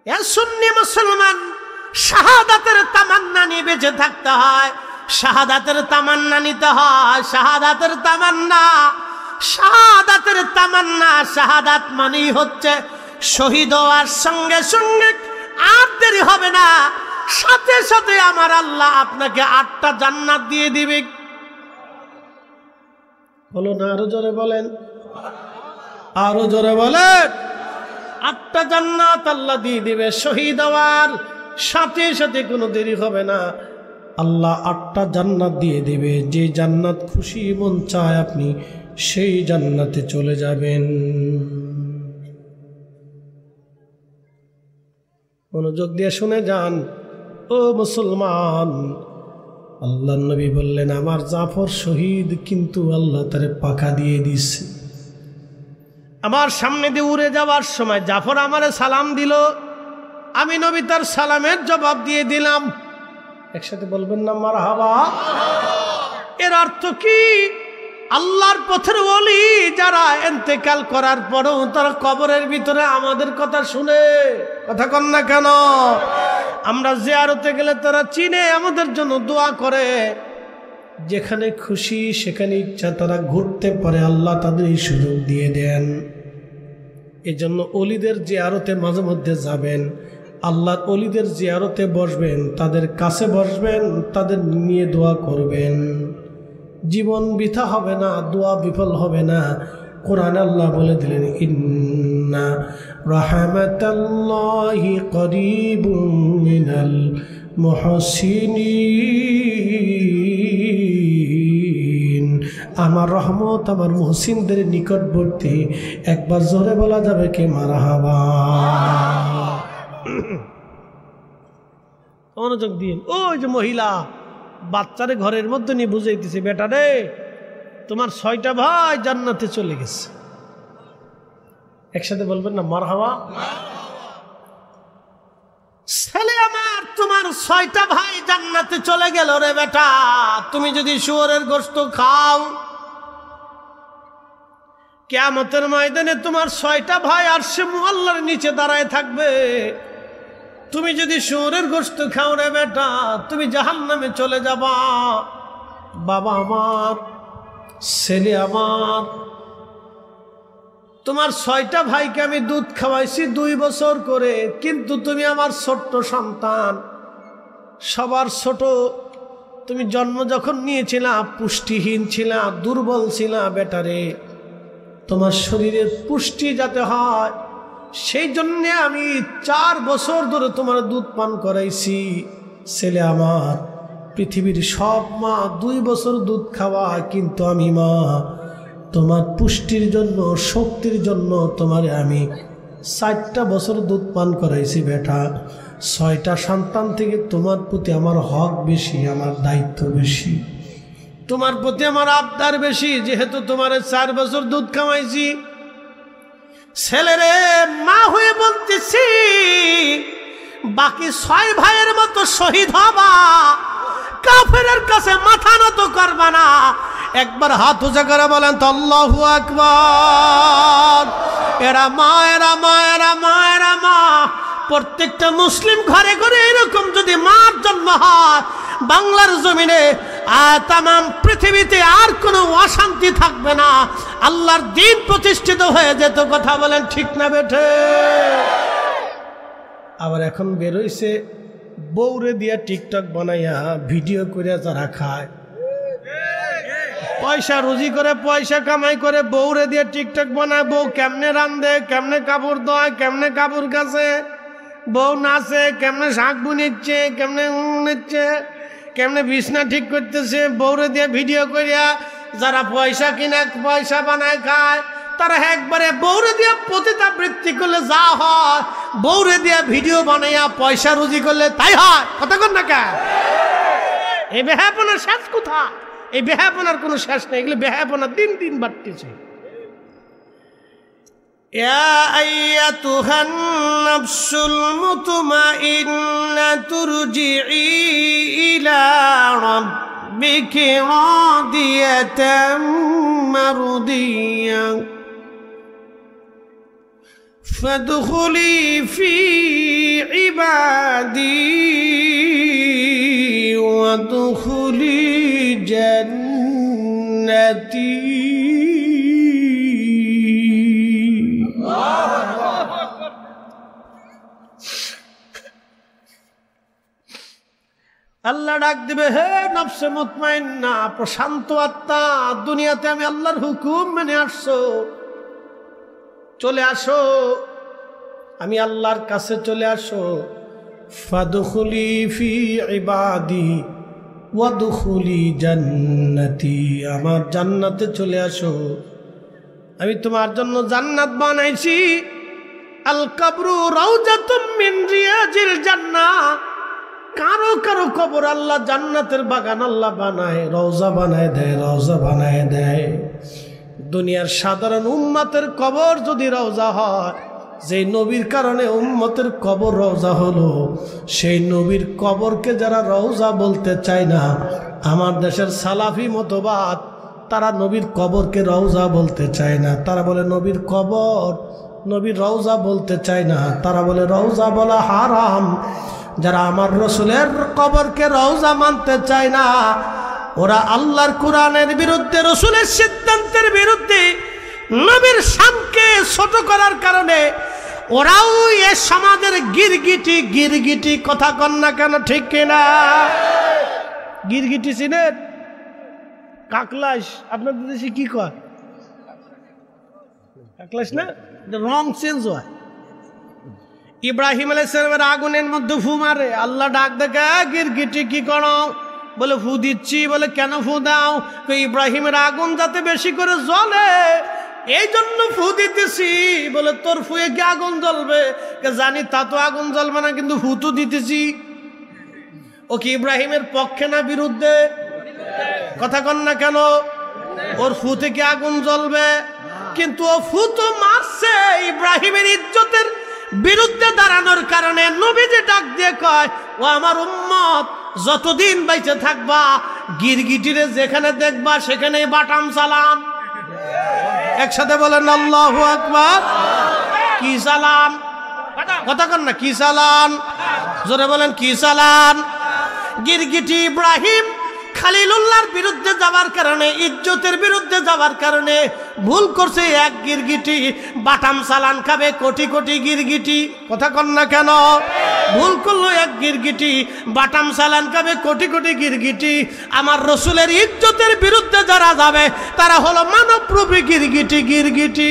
এ সুন্নি মুসলমান, শাহাদাতের তামান্না নিয়ে বেঁচে থাকতে হয়, শাহাদাতের তামান্না নিতে হয়, শাহাদাতের তামান্না, শাহাদাতের তামান্না। শাহাদাত মানেই হচ্ছে শহীদ হওয়ার সঙ্গে সঙ্গে আর দেরি হবে না, সাথে সাথে আমার আল্লাহ আপনাকে 8টা জান্নাত দিয়ে দিবে। বলো না, আরো জোরে বলেন, আরো জোরে বলেন। 8টা জান্নাত আল্লাহ দিয়ে দিবে। শহীদ হওয়ার সাথে সাথে কোনো দেরি হবে না, আল্লাহ 8টা জান্নাত দিয়ে দিবে। যে জান্নাত খুশি মন চায় আপনি সেই জান্নাতে চলে যাবেন। মনোযোগ দিয়ে শুনে যান ও মুসলমান। আল্লাহ নবী বললেন, আমার জাফর শহীদ, কিন্তু আল্লাহ তারে পাখা দিয়ে দিছে। আমার সামনে দিয়ে উড়ে যাওয়ার সময় জাফর আমারে সালাম দিল, আমি নবী তার সালামের জবাব দিয়ে দিলাম। একসাথে বলবেন না মারহাবা। এর অর্থ কি? আল্লাহর পথের ওলি যারা ইন্তেকাল করার পরেও তারা কবরের ভিতরে আমাদের কথা শুনে, কথা কন না কেন? আমরা জিয়ারতে গেলে তারা চিনে, আমাদের জন্য দোয়া করে। যেখানে খুশি সেখানে ইচ্ছা তারা ঘুরতে পারে, আল্লাহ তাদের এই সুযোগ দিয়ে দেন। এজন্য অলিদের জিয়ারতে মাঝে মধ্যে যাবেন, আল্লাহর অলিদের জিয়ারতে বসবেন, তাদের কাছে বসবেন, তাদের নিয়ে দোয়া করবেন। জীবন বৃথা হবে না, দোয়া বিফল হবে না। কোরআনে আল্লাহ বলে দিলেন, ইন্না রাহমাতাল্লাহি করিবুম মিনাল মুহসিনিন। আমার রহমত আমার মুহসিনদের নিকটবর্তী। একবার জোরে বলা যাবে কি মারহাবা? মনোযোগ দিন। ওই যে মহিলা বাচ্চারে ঘরের মধ্যে নিয়ে বুঝাইতেছে, বেটা রে তোমার 6টা ভাই জান্নাতে চলে গেছে। একসাথে বলবেন না মারহাবা। ছেলে আমার, তোমার 6টা ভাই জান্নাতে চলে গেল রে বেটা। তুমি যদি শুয়োরের গোশত খাও, কিয়ামতের ময়দানে তোমার 6টা ভাই আরশে মুআল্লার নিচে দাঁড়ায় থাকবে। তুমি যদি শুয়োরের গোশত খাও রে বেটা, তুমি জাহান্নামে চলে যাবা। বাবা আমার, ছেলে আমার, তোমার 6টা ভাইকে আমি দুধ খাওয়াইছি 2 বছর করে, কিন্তু তুমি আমার ছোট্ট সন্তান, সবার ছোট। তুমি জন্ম যখন নিয়েছিলা পুষ্টিহীন ছিলা, দুর্বল ছিলা বেটারে। তোমার শরীরের পুষ্টি যাতে হয় সেই জন্যে আমি 4 বছর ধরে তোমার দুধ পান করাইছি। ছেলে আমার, পৃথিবীর সব মা 2 বছর দুধ খাওয়া, কিন্তু আমি মা তোমার পুষ্টির জন্য, শক্তির জন্য তোমারে আমি 4টা বছর দুধ পান করাইছি বেটা। 6টা সন্তান থেকে তোমার প্রতি আমার হক বেশি, আমার দায়িত্ব বেশি, তোমার প্রতি আমার আবদার বেশি, যেহেতু তোমার 4 বছর দুধ খাওয়াইছি। ছেলেরে, মা হয়ে বলতেছি, বাকি 6 ভাইয়ের মতো শহীদ হবা, কাফেরের কাছে মাথা নত করবা না। একবার হাত উঁচা করে বলেন তো আল্লাহু আকবার। এরা মা, এরা মা, এরা মা, এরা মা। প্রত্যেকটা মুসলিম ঘরে ঘরে এরকম যদি মার জন্ম হয়, বাংলার জমিনে তামাম পৃথিবীতে আর কোনো অশান্তি থাকবে না, আল্লাহর দ্বীন প্রতিষ্ঠিত হয়ে যেত। কথা বলেন ঠিক না বেঠে? আবার এখন বেরোইছে বউরে দিয়া টিকটক বানাইয়া ভিডিও করে যারা খায়, পয়সা রুজি করে, পয়সা কামাই করে, বউরে দিয়ে টিকটক বানায়। বউ কেমনে রান্ধে, কেমনে কাপড় ধোয়, কেমনে কাপড় কাছে, বউ নাচে, কেমনে শাক বুনিচ্ছে, কেমনে নিচ্ছে, কেমনে বিছনা ঠিক করতেছে, বউরে দিয়ে ভিডিও করিয়া যারা পয়সা কিনে পয়সা বানায় খায়, তারা একবারে বউরে দিয়ে পতিতাবৃত্তি করলে যা হয়, বউরে দিয়ে ভিডিও বানাইয়া পয়সা রুজি করলে তাই হয়। কথা কন না কেন? এই বেহাপনার শেষ কোথায়? এই বেহাপনার কোনো শেষ নেই, এগুলো বেহাপনা দিন দিন বাড়তেছে। ইয়া আইয়াতুহান নাফসুল মুতমাইন্নাতু তুরজিই ইলা রাব্বিকি রাদিয়াতাম মারদিয়া ফাদখুলি ফি ইবাদি ওয়াদখুলি জান্নাতি। আল্লাহ ডাক দিবে, হে নফসে মুতমাইন্না, প্রশান্ত আত্মা, দুনিয়াতে আমি আল্লাহর হুকুম মেনে আসছো, চলে আসো, আমি আল্লাহর কাছে চলে আসো। ফাদখুলি ফি ইবাদি ওয়াদখুলি জান্নাতি, আমার জান্নাতে চলে আসো, আমি তোমার জন্য জান্নাত বানাইছি। আল কবরু রাউজাতুম মিন রিয়াজিল জান্নাহ, কারো কারো কবর আল্লাহ জান্নাতের বাগান আল্লাহ বানায়, রওজা বানায় দেয়, রওজা বানায় দেয়। দুনিয়ার সাধারণ উম্মতের কবর যদি রওজা হয়, যে নবীর কারণে উম্মতের কবর রওজা হলো, সেই নবীর কবরকে যারা রওজা বলতে চায় না, আমার দেশের সালাফি মতবাদ, তারা নবীর কবরকে রওজা বলতে চায় না। তারা বলে নবীর কবর, নবীর রওজা বলতে চায় না। তারা বলে রওজা বলা হারাম। যারা আমার রসুলের কবরকে রওজা মানতে চায় না, ওরা আল্লাহর কোরআনের বিরুদ্ধে, রসুলের সিদ্ধান্তের বিরুদ্ধে, নবীর শানকে ছোট করার কারণে ওরাও এ সমাজের গিরগিটি কথা কন না কেন, ঠিক কিনা? গিরগিটি চিনেন? কাকলাস আপনাদের দেশে কি কয়? কাকলাস না, রং চেঞ্জ হয়। ইব্রাহিম আলাইহিস সালামের আগুনের মধ্যে ফু মারে, আল্লাহ ডাক দেখে গিরগিটি কি করো? বলে ফু দিচ্ছি। বলে কেন ফু দাও? ইব্রাহিমের আগুন যাতে বেশি করে জ্বলে এই জন্য ফু দিতেছি। বলে তোর ফুয়ে কি আগুন জ্বলবে? জানি তা তো আগুন জ্বলবে না, কিন্তু ফু তো দিতেছি। ও কি ইব্রাহিমের পক্ষে না বিরুদ্ধে? কথা কন না কেন? ওর ফু থেকে আগুন জ্বলবে, কিন্তু ও ফু তো মারছে ইব্রাহিমের ইজ্জতের বিরুদ্ধে দাঁড়ানোর কারণে। নবীজি ডাক দিয়ে কয়, ও আমার উম্মত, যতদিন বাইচে থাকবা গিরগিটিরে যেখানে দেখবা সেখানেই বাটাম চালান। একসাথে বলেন আল্লাহু আকবার। কি চালান? কথা কন না, কি চালান? জোরে বলেন কি চালান? গিরগিটি ইব্রাহিম খালিলুল্লাহর বিরুদ্ধে যাওয়ার কারণে, ইজ্জতের বিরুদ্ধে যাওয়ার কারণে ভুল করছে। এক গিরগিটি বাটাম চালান খাবে কোটি কোটি গিরগিটি। কথা কন না কেন? ভুল করলো এক গিরগিটি, বাটাম চালান খাবে কোটি কোটি গিরগিটি। আমার রসুলের ইজ্জতের বিরুদ্ধে যারা যাবে তারা হলো মানবরূপী গিরগিটি।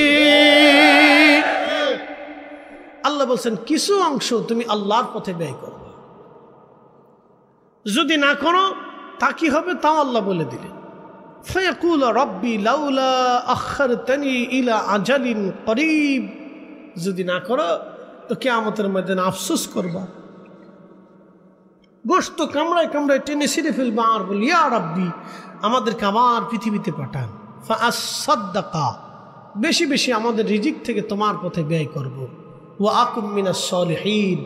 আল্লাহ বলছেন কিছু অংশ তুমি আল্লাহর পথে ব্যয় করো, যদি না করো তা কি হবে তাও আল্লাহ বলে দিলেন। ফায়াকুল রব্বি লাউলা আখারতানি ইলা আজালিন করিব। যদি না করো তো কিয়ামতের ময়দানে আফসোস করবা, গোশত কামড়ায় কামড়ায় টেনে ছিঁড়ে ফেলবা, আর বলি ইয়া রব্বি আমাদেরকে আবার পৃথিবীতে পাঠান। ফাআসাদ্দাকা, বেশি বেশি আমাদের রিজিক থেকে তোমার পথে ব্যয় করব। ওয়া আকুম মিনাস সালিহিন,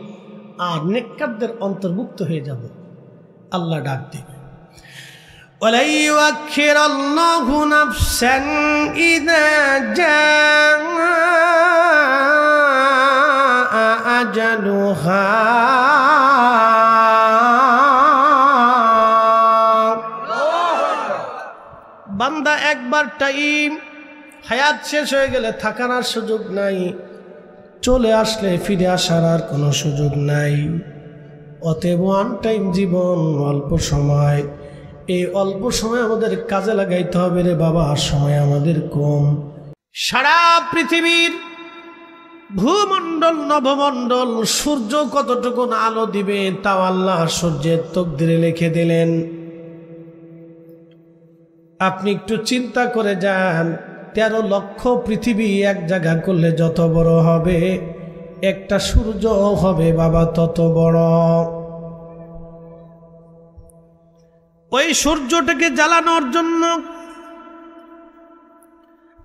আর নেককারদের অন্তর্ভুক্ত হয়ে যাব। আল্লাহ ডাক দেবে, ওয়ালা ইউআখিরাল্লাহু নাফসান ইযা জাআ আজালুহা। বান্দা একবার টাইম, হায়াত শেষ হয়ে গেলে থাকার আর সুযোগ নাই, চলে আসলে ফিরে আসার আর কোনো সুযোগ নাই। অতএব ওয়ান টাইম জীবন, অল্প সময়। এই অল্প সময় আমাদের কাজে লাগাইতে হবে রে বাবা, সময় আমাদের কম। সারা পৃথিবীর ভূমণ্ডল, নবমণ্ডল, সূর্য কতটুকু আলো দিবে তাও আল্লাহ সূর্যের তকদিরে লিখে দিলেন। আপনি একটু চিন্তা করে যান, 13 লক্ষ পৃথিবী এক জায়গা করলে যত বড় হবে, একটা সূর্য হবে বাবা তত বড়। ওই সূর্যটাকে জ্বালানোর জন্য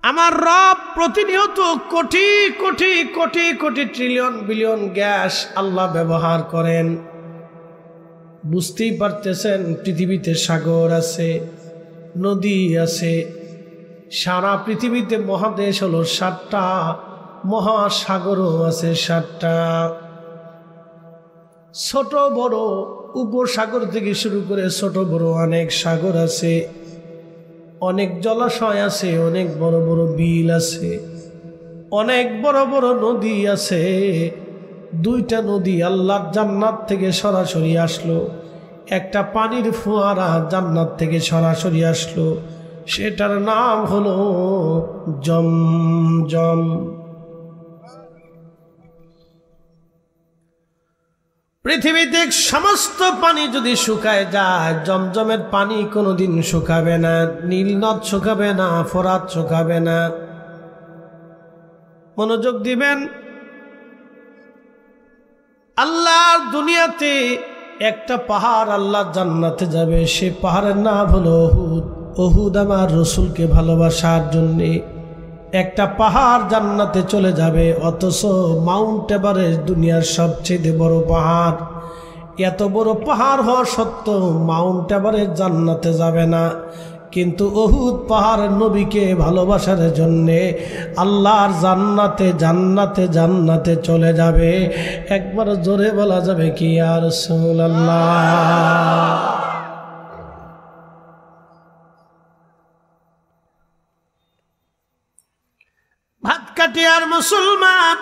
আমার রব প্রতিনিয়ত crore crore crore crore trillion billion gas আল্লাহ ব্যবহার করেন। বুঝতেই পারতেছেন পৃথিবীতে সাগর আছে, নদী আছে, সারা পৃথিবীতে মহাদেশ হলো 7টা, মহাসাগরও আছে 7টা। ছোট বড় উপসাগর থেকে শুরু করে ছোট বড় অনেক সাগর আছে, অনেক জলাশয় আছে, অনেক বড় বড় বিল আছে, অনেক বড় বড় নদী আছে। 2টা নদী আল্লাহর জান্নাত থেকে সরাসরি আসলো, একটা পানির ফোয়ারা জান্নাত থেকে সরাসরি আসলো, সেটার নাম হলো জমজম। পৃথিবীতে সমস্ত পানি যদি শুকায় যায়, জমজমের পানি কোনোদিন শুকাবে না, নীল নদ শুকাবে না, ফোরাত শুকাবে না। মনোযোগ দিবেন, আল্লাহর দুনিয়াতে একটা পাহাড় আল্লাহ জান্নাতে যাবে, সে পাহাড়ের নাম হলো উহুদ। উহুদ আমার রসুলকে ভালোবাসার জন্যে একটা পাহাড় জান্নাতে চলে যাবে, অথচ মাউন্ট এভারেস্ট দুনিয়ার সবচেয়ে বড় পাহাড়, এত বড় পাহাড় হওয়া সত্ত্বেও মাউন্ট এভারেস্ট জান্নাতে যাবে না। কিন্তু উহুদ পাহাড়ের নবীকে ভালোবাসার জন্যে আল্লাহর জান্নাতে জান্নাতে জান্নাতে চলে যাবে। একবার জোরে বলা যাবে কি ইয়া রাসূলুল্লাহ। ভাত কাটিয়ার মুসলমান,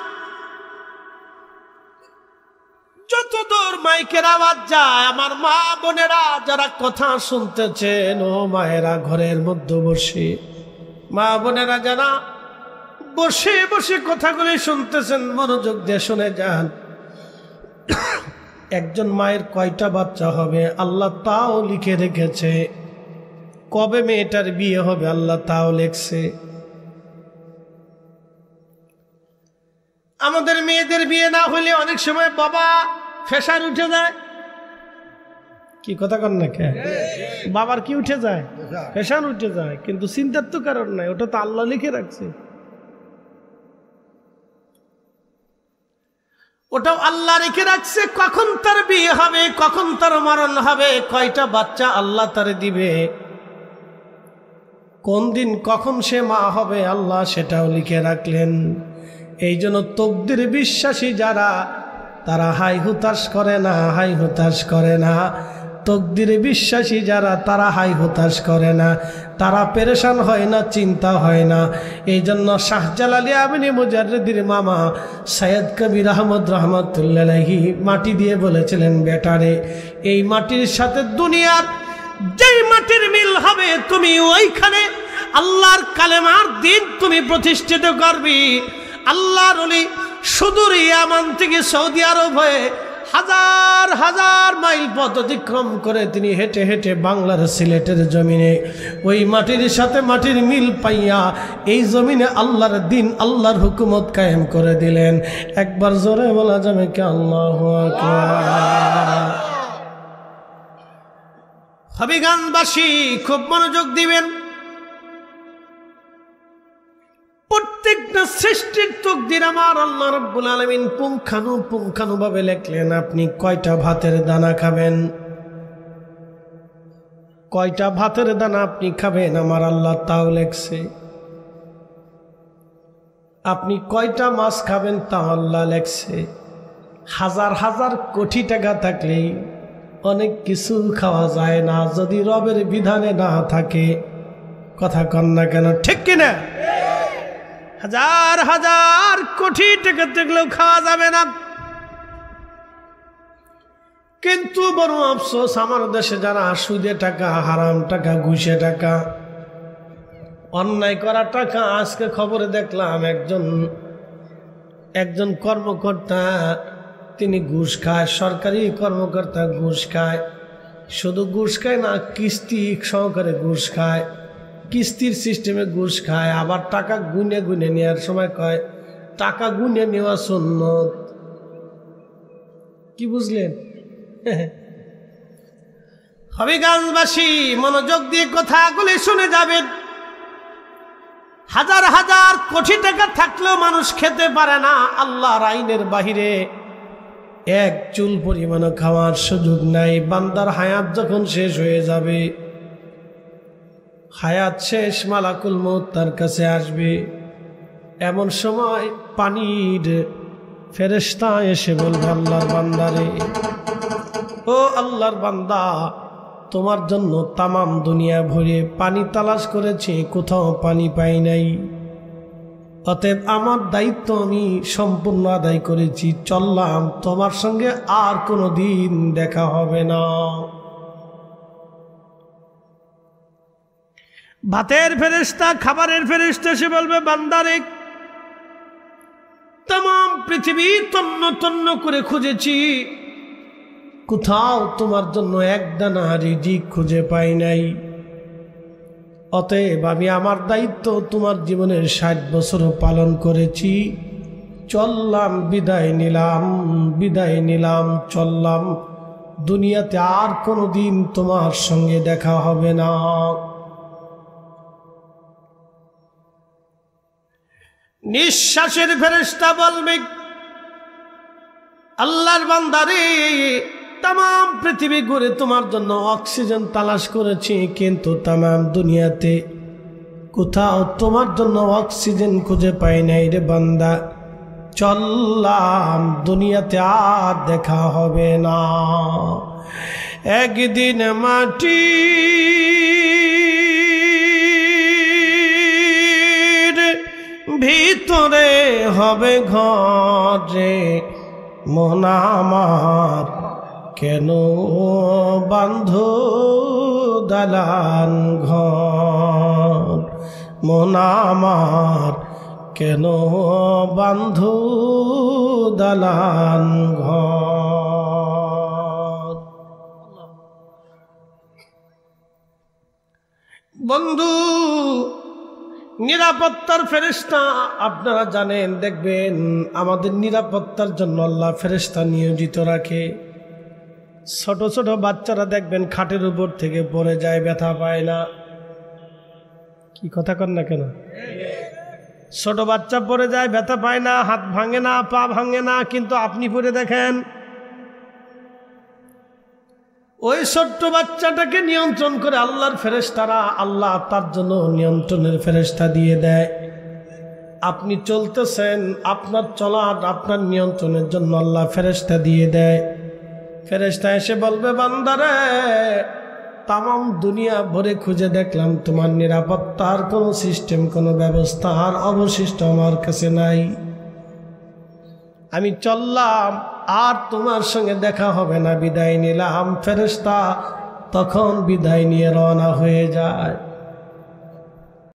যত দূর মাইকের আওয়াজ যায়, আমার মা বোনেরা যারা কথা শুনতেছেন, ও মায়েরা ঘরের মধ্যে বসে, মা বোনেরা যারা বসে বসে কথাগুলি শুনতেছেন, মনোযোগ দিয়ে শুনে যান। একজন মায়ের কয়টা বাচ্চা হবে আল্লাহ তাও লিখে রেখেছে, কবে মেয়েটার বিয়ে হবে আল্লাহ তাও লিখছে। আমাদের মেয়েদের বিয়ে না হলে অনেক সময় বাবা ফেসার উঠে যায়। কি কথা কন না কে? বাবার কি উঠে যায়? ফেসার উঠে যায়। কিন্তু চিন্তার তো কারণ নাই, ওটা তো আল্লাহ লিখে রাখছে, ওটাও আল্লাহ রেখে রাখছে। কখন তার বিয়ে হবে, কখন তার মরণ হবে, কয়টা বাচ্চা আল্লাহ তারে দিবে, কোন দিন কখন সে মা হবে আল্লাহ সেটাও লিখে রাখলেন। এই জন্য তকদির বিশ্বাসী যারা, তারা হাই হুতাশ করে না, হাই হুতাশ করে না। তকদির বিশ্বাসী যারা, তারা হাই হুতাশ করে না, তারা পেরেশান হয় না, চিন্তা হয় না। এই জন্য শাহজালালি আমিনী মুজাররিদির মামা সৈয়দ কবির আহমদ রহমতুল্লাহ আলাইহি মাটি দিয়ে বলেছিলেন, বেটারে এই মাটির সাথে দুনিয়ার যেই মাটির মিল হবে, তুমি ওইখানে আল্লাহর কালেমার দিন তুমি প্রতিষ্ঠিত করবি। আল্লাহর ওলি সুদূর ইয়ামান থেকে সৌদি আরব হয়ে হাজার হাজার মাইল পথ অতিক্রম করে তিনি হেঁটে হেঁটে বাংলার সিলেটের জমিনে ওই মাটির সাথে মাটির মিল পাইয়া এই জমিনে আল্লাহর দিন, আল্লাহর হুকুমত কায়েম করে দিলেন। একবার জোরে বলা যাবে কি আল্লাহু আকবার। হবিগঞ্জবাসী খুব মনোযোগ দিবেন। প্রত্যেকটা সৃষ্টির তকদির আমার আল্লাহ রাব্বুল আলামিন পুঙ্খানুপুঙ্খানুভাবে লিখলেন। আপনি কয়টা ভাতের দানা খাবেন, কয়টা ভাতের দানা আপনি খাবেন আমার আল্লাহ তাও লেখছে। আপনি কয়টা মাছ খাবেন তাও আল্লাহ লেখছে। হাজার হাজার কোটি টাকা থাকলেই অনেক কিছু খাওয়া যায় না যদি রবের বিধানে না থাকে। কথা কন না কেন, ঠিক কিনা? হাজার হাজার কোটি টাকা থাকলেও খাওয়া যাবে না। কিন্তু বড় আফসোস, আমার দেশে যারা সুদে টাকা, হারাম টাকা, ঘুষে টাকা, অন্যায় করা টাকা, আজকে খবরে দেখলাম একজন কর্মকর্তা তিনি ঘুষ খায়, সরকারি কর্মকর্তা ঘুষ খায়। শুধু ঘুষ খায় না, কিস্তি সহকারে ঘুষ খায়, কিস্তির সিস্টেমে ঘুষ খায়। আবার টাকা গুনে গুনে নেওয়ার সময় কয় টাকা গুনে নেওয়া সুন্নত। কি বুঝলেন? হবিগঞ্জবাসী মনোযোগ দিয়ে কথাগুলি শুনে যাবেন। হাজার হাজার কোটি টাকা থাকলেও মানুষ খেতে পারে না। আল্লাহর আইনের বাহিরে এক চুল পরিমাণও খাওয়ার সুযোগ নাই। বান্দার হায়াত যখন শেষ হয়ে যাবে, হায়াত শেষ, মালাকুল মউত তার কাছে আসবে। এমন সময় পানির ফেরেশতা এসে বলবে, আল্লাহর বান্দারে, ও আল্লাহর বান্দা, তোমার জন্য তামাম দুনিয়া ভরে পানি তালাশ করেছি, কোথাও পানি পাই নাই। অতএব আমার দায়িত্ব আমি সম্পূর্ণ আদায় করেছি, চললাম, তোমার সঙ্গে আর কোনো দিন দেখা হবে না। ভাতের ফেরেশতা, খাবারের ফেরেশতা এসে বলবে, বান্দারে, তামাম পৃথিবী তন্ন তন্ন করে খুঁজেছি, কোথাও তোমার জন্য এক দানা রিজিক খুঁজে পাই নাই। অতএব আমি আমার দায়িত্ব তোমার জীবনের 60 বছরও পালন করেছি, চললাম, বিদায় নিলাম, বিদায় নিলাম, চললাম, দুনিয়াতে আর কোনো দিন তোমার সঙ্গে দেখা হবে না। নিঃশ্বাসের ফেরেশতা বলবে, আল্লাহর বান্দারে, তামাম পৃথিবী ঘুরে তোমার জন্য অক্সিজেন তালাশ করেছি, কিন্তু তামাম দুনিয়াতে কোথাও তোমার জন্য অক্সিজেন খুঁজে পাই নাই রে বান্দা। চললাম, দুনিয়াতে আর দেখা হবে না। একদিন মাটির ভিতরে হবে ঘরে, মন আমার কেন বান্ধ দালান ঘর, মন আমার কেন বান্ধ দালান ঘর। বন্ধু, নিরাপত্তার ফেরেশতা আপনারা জানেন, দেখবেন আমাদের নিরাপত্তার জন্য আল্লাহ ফেরেশতা নিয়োজিত রাখে। ছোট ছোট বাচ্চারা দেখবেন খাটের উপর থেকে পড়ে যায়, ব্যথা পায় না। কি কথা কন না কেন? ছোট বাচ্চা পড়ে যায়, ব্যথা পায় না, হাত ভাঙে না, পা ভাঙে না, কিন্তু আপনি পড়ে দেখেন, ওই ছোট্ট বাচ্চাটাকে নিয়ন্ত্রণ করে আল্লাহর ফেরেশতারা, আল্লাহ তার জন্য নিয়ন্ত্রণের ফেরেশতা দিয়ে দেয়। আপনি চলতেছেন, আপনার চলার আপনার নিয়ন্ত্রণের জন্য আল্লাহ ফেরেশতা দিয়ে দেয়। ফেরেশতা এসে বলবে, বান্দারে, তামাম দুনিয়া ভরে খুঁজে দেখলাম, তোমার নিরাপত্তার কোনো সিস্টেম, কোনো ব্যবস্থা আর অবশিষ্ট আমার কাছে নাই। আমি চললাম, আর তোমার সঙ্গে দেখা হবে না, বিদায় নিলাম। ফেরেশতা তখন বিদায় নিয়ে রওনা হয়ে যায়।